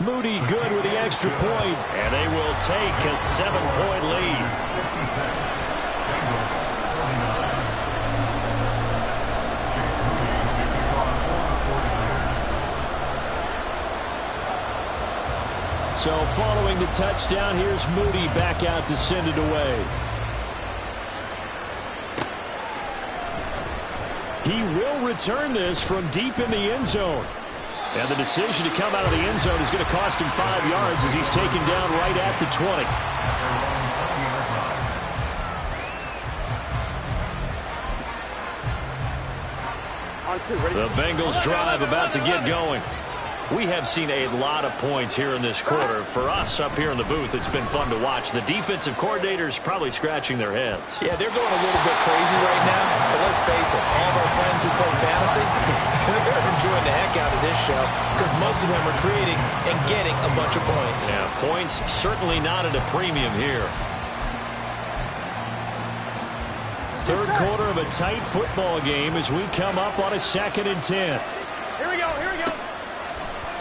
Moody good with the extra point. And they will take a 7-point lead. So following the touchdown, here's Moody back out to send it away. He will return this from deep in the end zone. And the decision to come out of the end zone is going to cost him 5 yards as he's taken down right at the 20. The Bengals drive about to get going. We have seen a lot of points here in this quarter. For us up here in the booth, it's been fun to watch. The defensive coordinators probably scratching their heads. Yeah, they're going a little bit crazy right now. But let's face it, all of our friends who play fantasy, they're enjoying the heck out of this show because most of them are creating and getting a bunch of points. Yeah, points certainly not at a premium here. quarter of a tight football game as we come up on a 2nd and 10. Here we go, here we go.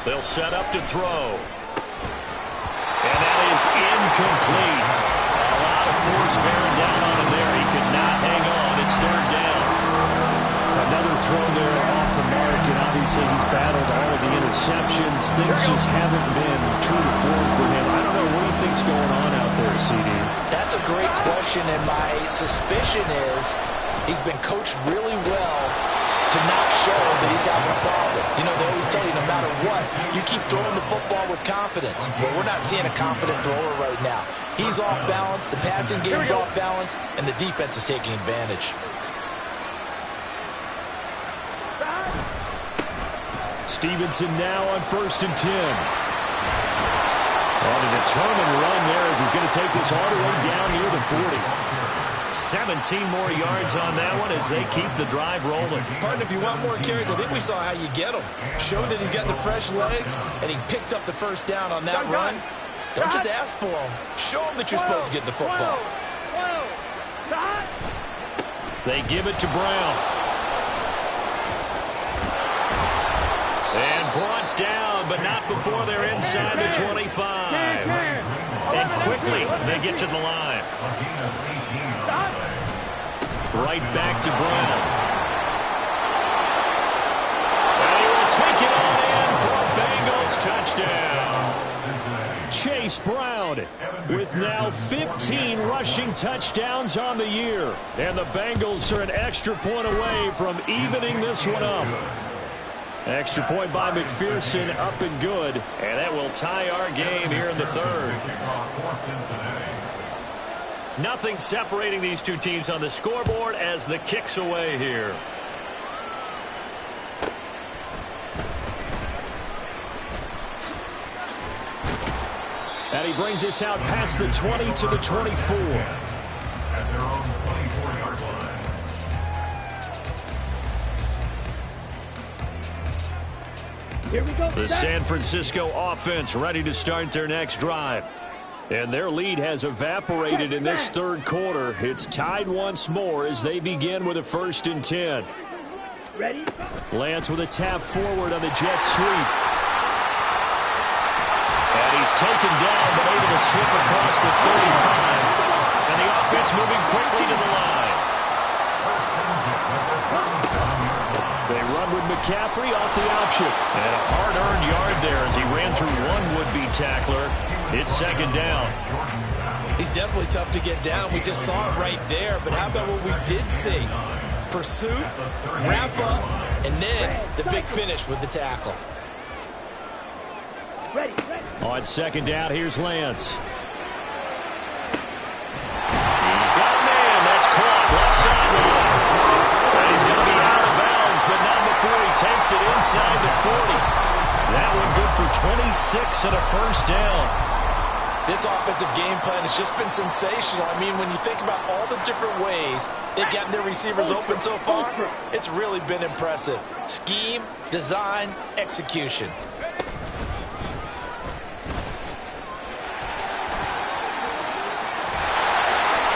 They'll set up to throw. And that is incomplete. A lot of force bearing down on him there. He could not hang on. It's 3rd down. Another throw there off the mark, and obviously he's battled all of the interceptions. Things just haven't been true to form for him. I don't know what he thinks going on out there, CD. That's a great question, and my suspicion is he's been coached really well to not show that he's having a problem. You know, they always tell you no matter what, you keep throwing the football with confidence. But we're not seeing a confident thrower right now. He's off balance, the passing game's off balance, and the defense is taking advantage. Stevenson now on 1st and 10. On a determined run there as he's going to take this all the way down near the 40. 17 more yards on that one as they keep the drive rolling. Partner, if you want more carries, I think we saw how you get him. Showed that he's got the fresh legs, and he picked up the 1st down on that run. Don't just ask for him. Show him that you're supposed to get the football. They give it to Brown. And brought down, but not before they're inside the 25. And quickly, they get to the line. Right back to Brown. And he will take it on in for a Bengals touchdown. Chase Brown with now 15 rushing touchdowns on the year. And the Bengals are an extra point away from evening this one up. Extra point by McPherson, up and good. And that will tie our game here in the 3rd. Nothing separating these two teams on the scoreboard as the kick's away here. And he brings us out past the 20 to the 24. At their own 24-yard line. Here we go. The San Francisco offense ready to start their next drive. And their lead has evaporated in this 3rd quarter. It's tied once more as they begin with a 1st and 10. Ready? Lance with a tap forward on the jet sweep. And he's taken down but able to slip across the 35. And the offense moving quickly to the line. They run with McCaffrey off the option. And a hard-earned yard there as he ran through one would-be tackler. It's 2nd down. He's definitely tough to get down. We just saw it right there. But how about what we did see? Pursuit, wrap up, and then the big finish with the tackle. Ready. On 2nd down, here's Lance. He's got a man. That's caught. Left sideline. And he's going to be out of bounds, but not before he takes it inside the 40. That one good for 26 and a 1st down. This offensive game plan has just been sensational. I mean, when you think about all the different ways they've gotten their receivers open so far, it's really been impressive. Scheme, design, execution.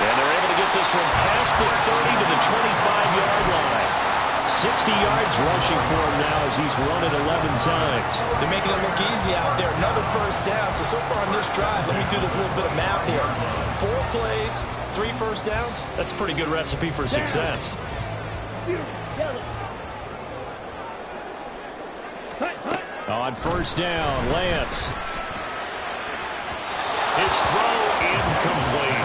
And they're able to get this one past the 30 to the 25-yard line. 60 yards rushing for him now as he's run it 11 times. They're making it look easy out there. Another 1st down. So far on this drive, let me do this little bit of math here. 4 plays, 3 1st downs. That's a pretty good recipe for success. On 1st down, Lance. His throw incomplete.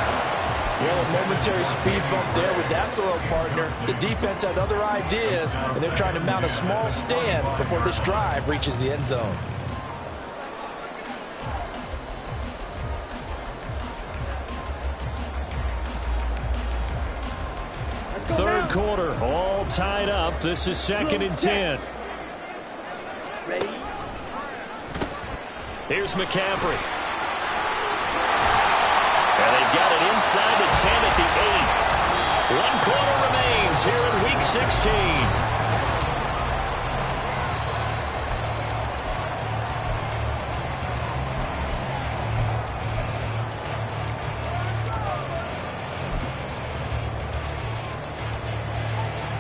Well, a momentary speed bump there with that throw, partner. The defense had other ideas, and they're trying to mount a small stand before this drive reaches the end zone. Third quarter, all tied up. This is 2nd and 10. Ready? Here's McCaffrey. And they've got it inside the 10 at the 8. 1 quarter remains here in Week 16.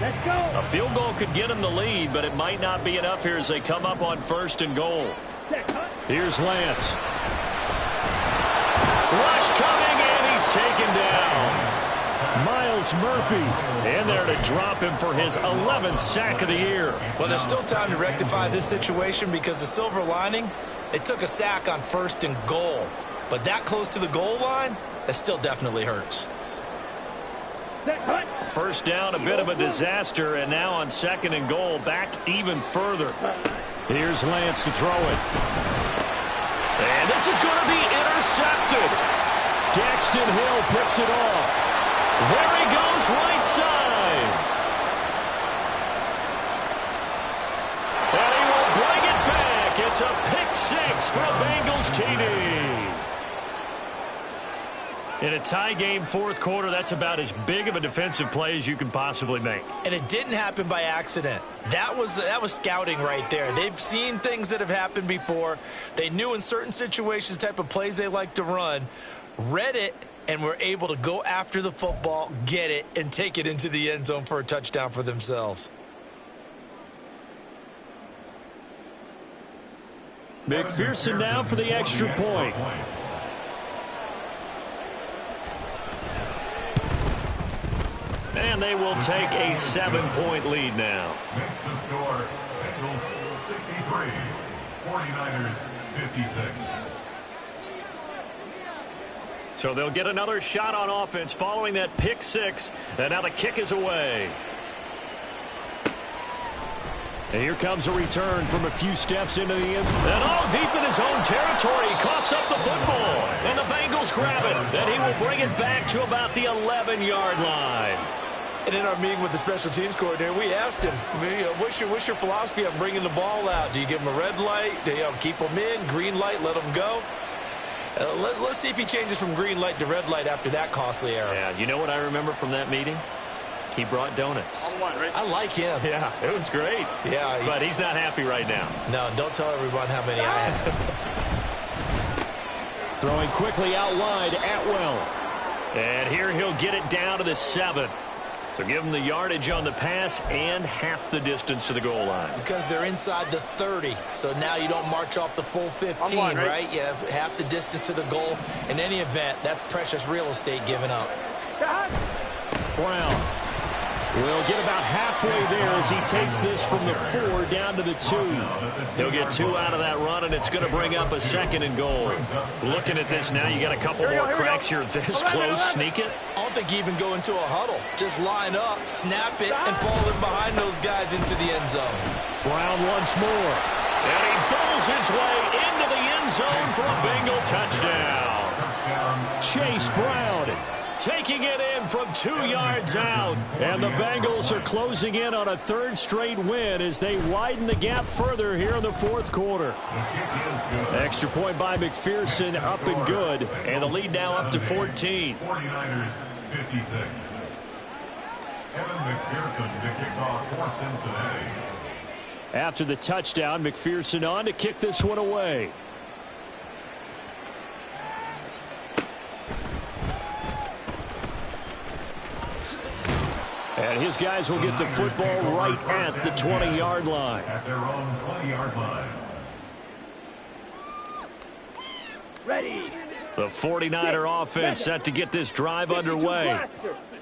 Let's go. A field goal could get them the lead, but it might not be enough here as they come up on 1st and goal. Here's Lance. Rush coming, and he's taken down. Myles Murphy in there to drop him for his 11th sack of the year. Well, there's still time to rectify this situation because the silver lining, they took a sack on 1st and goal. But that close to the goal line, that still definitely hurts. 1st down, a bit of a disaster, and now on 2nd and goal, back even further. Here's Lance to throw it. And this is going to be intercepted. Daxton Hill picks it off. There he goes, right side. And he will bring it back. It's a pick 6 for a Bengals TD. In a tie game 4th quarter, that's about as big of a defensive play as you can possibly make. And it didn't happen by accident. That was scouting right there. They've seen things that have happened before. They knew in certain situations the type of plays they like to run, read it, and were able to go after the football, get it, and take it into the end zone for a touchdown for themselves. McPherson now for the extra point. And they will take a 7-point lead now. Makes the score Bengals 63, 49ers 56. So they'll get another shot on offense following that pick 6. And now the kick is away. And here comes a return from a few steps into the end zone. And all deep in his own territory, he coughs up the football. And the Bengals grab it. And he will bring it back to about the 11-yard line. And in our meeting with the special teams coordinator, we asked him, what's your philosophy on bringing the ball out? Do you give him a red light? Do you keep them in? Green light, let them go? Let's see if he changes from green light to red light after that costly error. Yeah, you know what I remember from that meeting? He brought donuts. I like him. Yeah, it was great. Yeah, but he's not happy right now. No, don't tell everyone how many I have. Throwing quickly out wide, Atwell. And here he'll get it down to the 7. So give them the yardage on the pass and half the distance to the goal line. Because they're inside the 30. So now you don't march off the full 15, right? You have half the distance to the goal. In any event, that's precious real estate given up. Brown will get about halfway there as he takes this from the 4 down to the 2. He'll get 2 out of that run, and it's going to bring up a 2nd and goal. Looking at this now, you got a couple more cracks here this close. Sneak it. I don't think you even go into a huddle. Just line up, snap it, and fall in behind those guys into the end zone. Brown once more. And he bowls his way into the end zone for a Bengal touchdown. Chase Brown taking it in from 2 yards out. And the Bengals are closing in on a 3rd straight win as they widen the gap further here in the 4th quarter. Extra point by McPherson, up and good. And the lead now up to 14. 49ers 56. Evan McPherson to kick off for Cincinnati. After the touchdown, McPherson on to kick this one away. And his guys will get the football right at the 20-yard line. At their own 20-yard line. Ready. The 49er offense set to get this drive underway.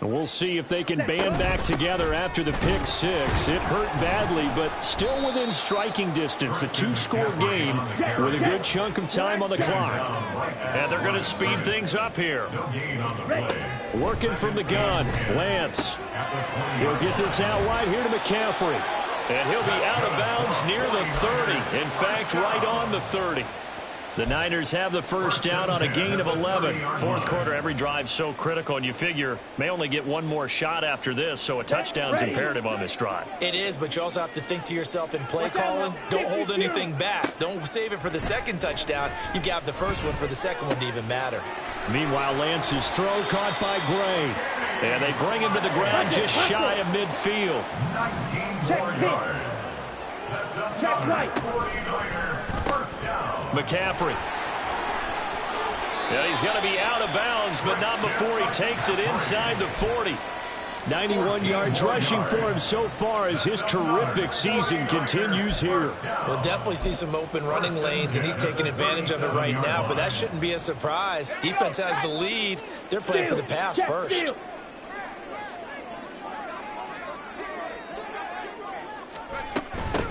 And we'll see if they can band back together after the pick 6. It hurt badly, but still within striking distance. A 2-score game with a good chunk of time on the clock. And they're going to speed things up here. Working from the gun, Lance. He'll get this out wide here to McCaffrey. And he'll be out of bounds near the 30. In fact, right on the 30. The Niners have the first down on a gain of 11. 4th quarter, every drive so critical, and you figure may only get one more shot after this, so a touchdown's imperative on this drive. It is, but you also have to think to yourself in play calling, don't hold anything back. Don't save it for the 2nd touchdown. You got the first one for the 2nd one to even matter. Meanwhile, Lance's throw caught by Gray. And they bring him to the ground just shy of midfield. 19 more yards. That's another 49er first down. McCaffrey. Yeah, he's going to be out of bounds, but not before he takes it inside the 40. 91 yards rushing for him so far as his terrific season continues here. We'll definitely see some open running lanes, and he's taking advantage of it right now, but that shouldn't be a surprise. Defense has the lead. They're playing for the pass first.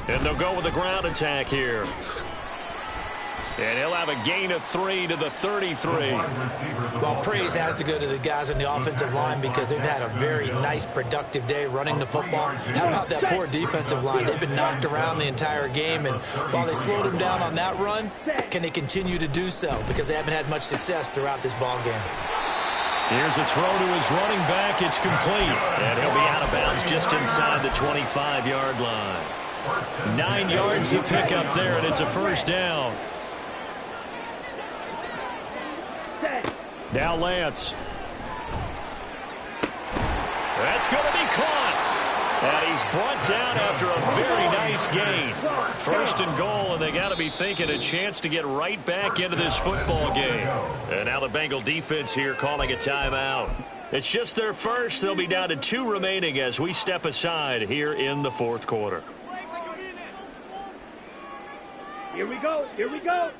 And they'll go with the ground attack here. And he'll have a gain of 3 to the 33. Well, praise has to go to the guys on the offensive line because they've had a very nice, productive day running the football. How about that poor defensive line? They've been knocked around the entire game, and while they slowed them down on that run, can they continue to do so? Because they haven't had much success throughout this ball game. Here's a throw to his running back. It's complete. And he'll be out of bounds just inside the 25-yard line. 9 yards to pick up there, and it's a first down. Now Lance. That's going to be caught. And he's brought down after a very nice gain. First and goal, and they got to be thinking a chance to get right back into this football game. And now the Bengal defense here calling a timeout. It's just their first. They'll be down to 2 remaining as we step aside here in the fourth quarter. Here we go. Here we go.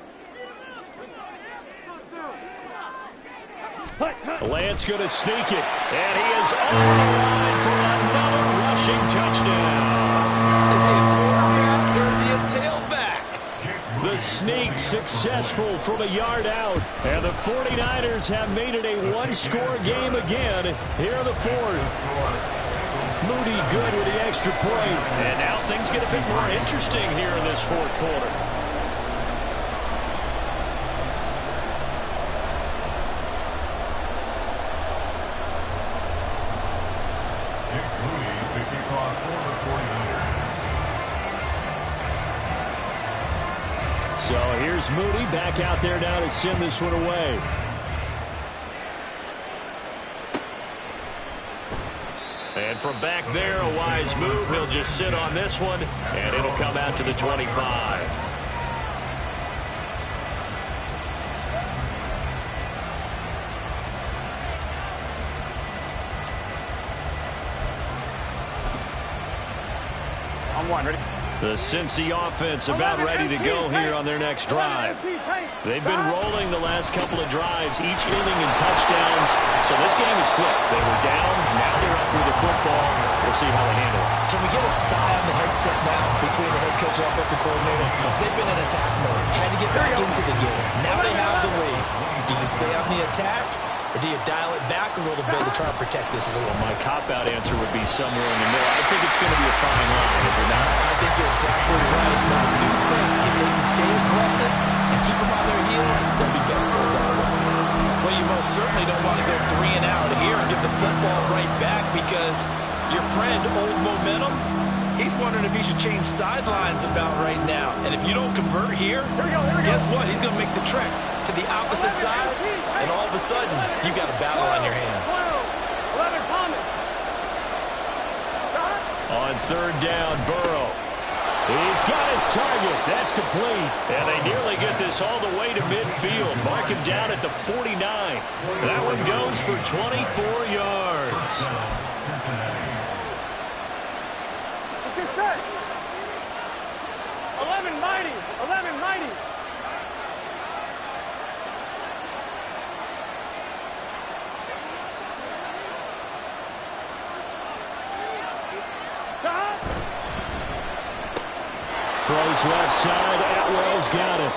Lance going to sneak it, and he is over the line for another rushing touchdown. Is he a quarterback or is he a tailback? The sneak successful from a yard out, and the 49ers have made it a one-score game again here in the fourth. Moody good with the extra point. And now things get a bit more interesting here in this fourth quarter. So here's Moody back out there now to send this one away. And from back there, a wise move. He'll just sit on this one, and it'll come out to the 25. On one, ready? The Cincy offense about ready to go here on their next drive. They've been rolling the last couple of drives, each inning in touchdowns. So this game is flipped. They were down, now they're up with the football. We'll see how they handle it. Can we get a spy on the headset now between the head coach and offensive coordinator? Because they've been in attack mode, trying to get back into the game. Now they have the lead. Do you stay on the attack, or do you dial it back a little bit to try and protect this lead? Well, my cop-out answer would be somewhere in the middle. I think it's going to be a fine line, is it not? I think you're exactly right. But I do think if they can stay aggressive and keep them on their heels, they'll be best served that way. Well, you most certainly don't want to go 3 and out here and get the football right back because your friend, Old Momentum, he's wondering if he should change sidelines about right now. And if you don't convert here, guess what? He's going to make the trek to the opposite side, and all of a sudden, you've got a battle on your hands. 11 Thomas. On third down, Burrow. He's got his target. That's complete. And they nearly get this all the way to midfield. Mark him down at the 49. That one goes for 24 yards. What's this say? 11 mighty. 11 mighty. Throws left side. Atwell's got it.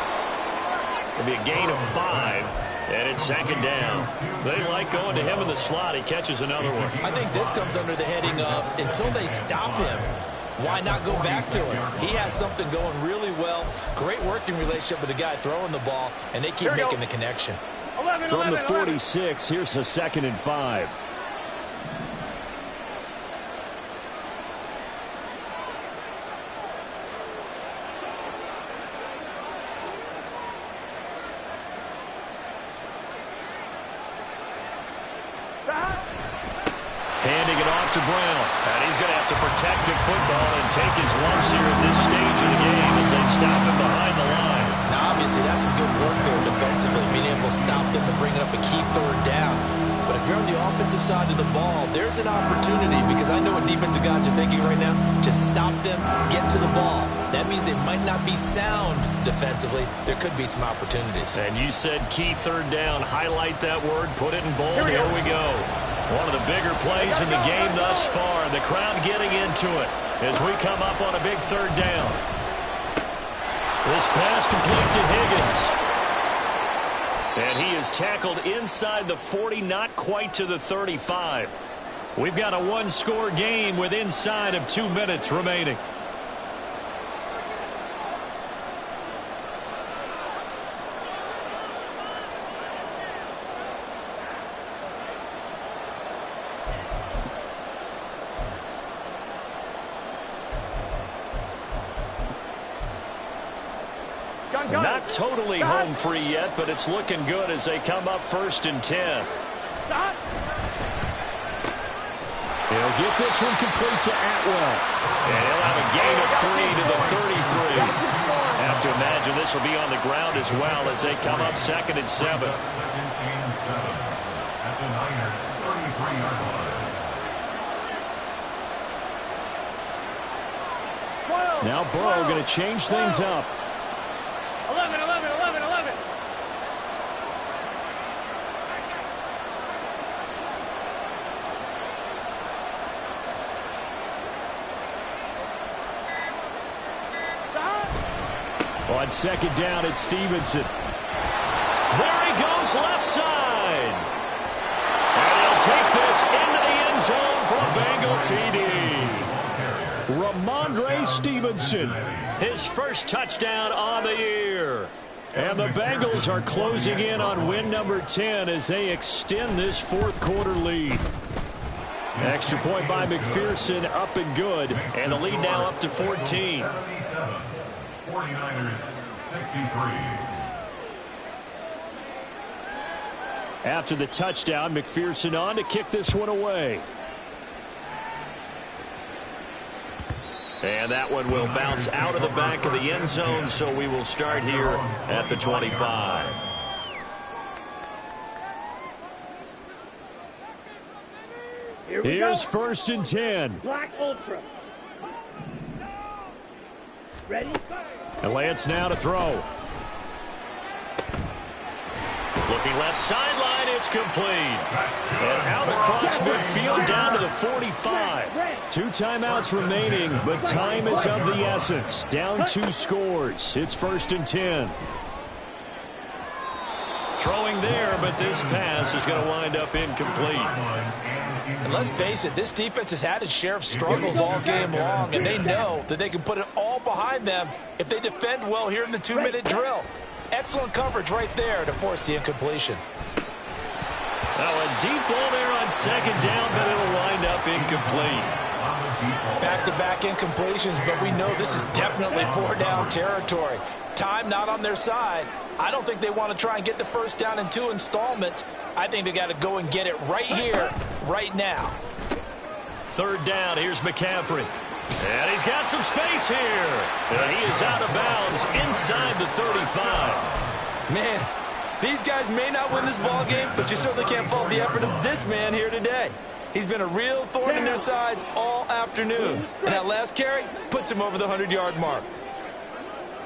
It'll be a gain of 5, and it's second down. They like going to him in the slot. He catches another one. I think this comes under the heading of until they stop him, why not go back to him? He has something going really well. Great working relationship with the guy throwing the ball, and they keep making the connection. 11, From the 11. 46, here's a 2nd and 5. Handing it off to Brown. And he's going to have to protect the football and take his lumps here at this stage of the game as they stop him behind the line. Now, obviously, that's some good work there defensively, being able to stop them and bring it up a key third down. But But if you're on the offensive side of the ball, there's an opportunity, because I know what defensive guys are thinking right now. Just stop them, get to the ball. That means they might not be sound defensively. There could be some opportunities. And you said key third down. Highlight that word, put it in bold. Here we go. One of the bigger plays in the game thus far. The crowd getting into it as we come up on a big third down. This pass complete to Higgins. And he is tackled inside the 40, not quite to the 35. We've got a one-score game with inside of 2 minutes remaining. Not totally home free yet, but it's looking good as they come up 1st and 10. Stop. He'll get this one complete to Atwell. And he'll have a gain of 3 to the 33. Have to imagine this will be on the ground as well as they come up 2nd and 7. 2nd and 7 at the Niners 33-yard line. Now Burrow going to change things up. 11, 11, 11, 11. Stop. On 2nd down, it's Stevenson. There he goes, left side. And he'll take this into the end zone for a Bengal TD. Ramondre Stevenson. His first touchdown on the year. And the Bengals are closing in on win number 10 as they extend this 4th quarter lead. Extra point by McPherson, up and good. And the lead now up to 14. 77. 49ers 63. After the touchdown, McPherson on to kick this one away. And that one will bounce out of the back of the end zone, so we will start here at the 25. Here's 1st and 10. Black Ultra. Ready? And Lance now to throw. Looking left sideline, it's complete. And out across midfield down to the 45. 2 timeouts remaining, but time is of the essence. Down 2 scores. It's 1st and 10. Throwing there, but this pass is going to wind up incomplete. And let's face it, this defense has had its share of struggles all game long, and they know that they can put it all behind them if they defend well here in the 2-minute drill. Excellent coverage right there to force the incompletion. Now a deep ball there on 2nd down, but it'll wind up incomplete. Back-to-back incompletions, but we know this is definitely 4-down territory. Time not on their side. I don't think they want to try and get the 1st down in 2 installments. I think they got to go and get it right here, right now. 3rd down, here's McCaffrey. And he's got some space here. And he is out of bounds inside the 35. Man, these guys may not win this ball game, but you certainly can't fault the effort of this man here today. He's been a real thorn in their sides all afternoon. And that last carry puts him over the 100-yard mark.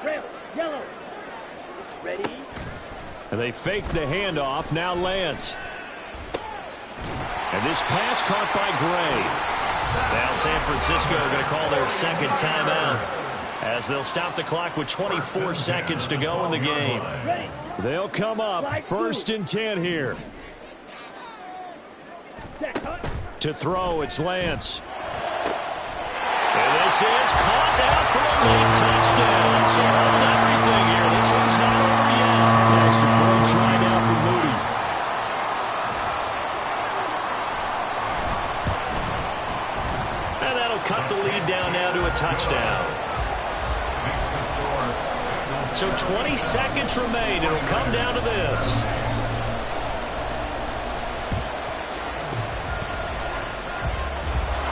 Red, yellow. Ready? And they fake the handoff. Now Lance. And this pass caught by Gray. Now San Francisco going to call their 2nd timeout as they'll stop the clock with 24 seconds to go in the game. They'll come up 1st and 10 here. To throw, it's Lance. And this is caught down for a late touchdown. So hold everything here. This one's not over yet. Extra point try now for Moody. And that'll cut the lead down now to a touchdown. So 20 seconds remain. It'll come down to this.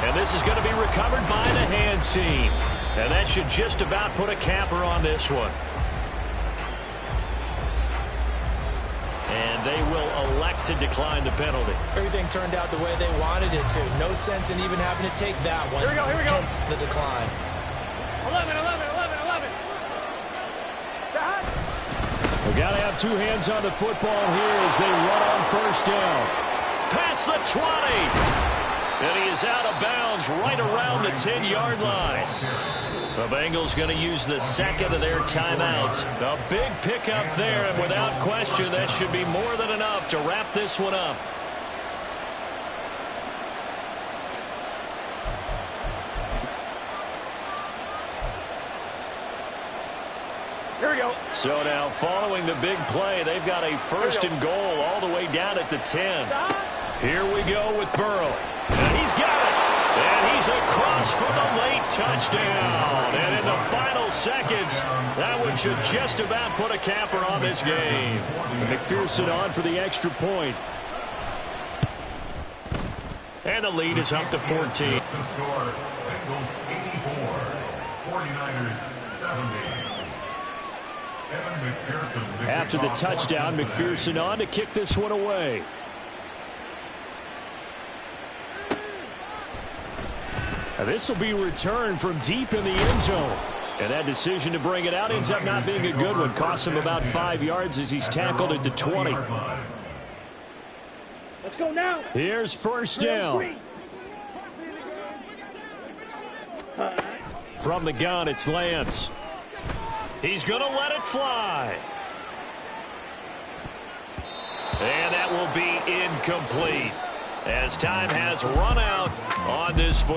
And this is going to be recovered by the hands team. And that should just about put a capper on this one. And they will elect to decline the penalty. Everything turned out the way they wanted it to. No sense in even having to take that one. Here we go. Hence the decline. 11. We got to have two hands on the football here as they run on first down. Past the 20. And he is out of bounds right around the 10-yard line. The Bengals going to use the second of their timeouts. A big pickup there, and without question, that should be more than enough to wrap this one up. Here we go. So now, following the big play, they've got a first and goal all the way down at the 10. Here we go with Burrow. And he's got it. And he's across for the late touchdown. And in the final seconds, that one should just about put a capper on this game. McPherson on for the extra point. And the lead is up to 14. The score, Bengals 84, 49ers 70. Evan McPherson. After the touchdown, McPherson on to kick this one away. This will be returned from deep in the end zone. And that decision to bring it out ends up not being a good one. Cost him about 5 yards as he's tackled at the 20. Let's go now. Here's first down. From the gun, it's Lance. He's going to let it fly. And that will be incomplete, as time has run out on this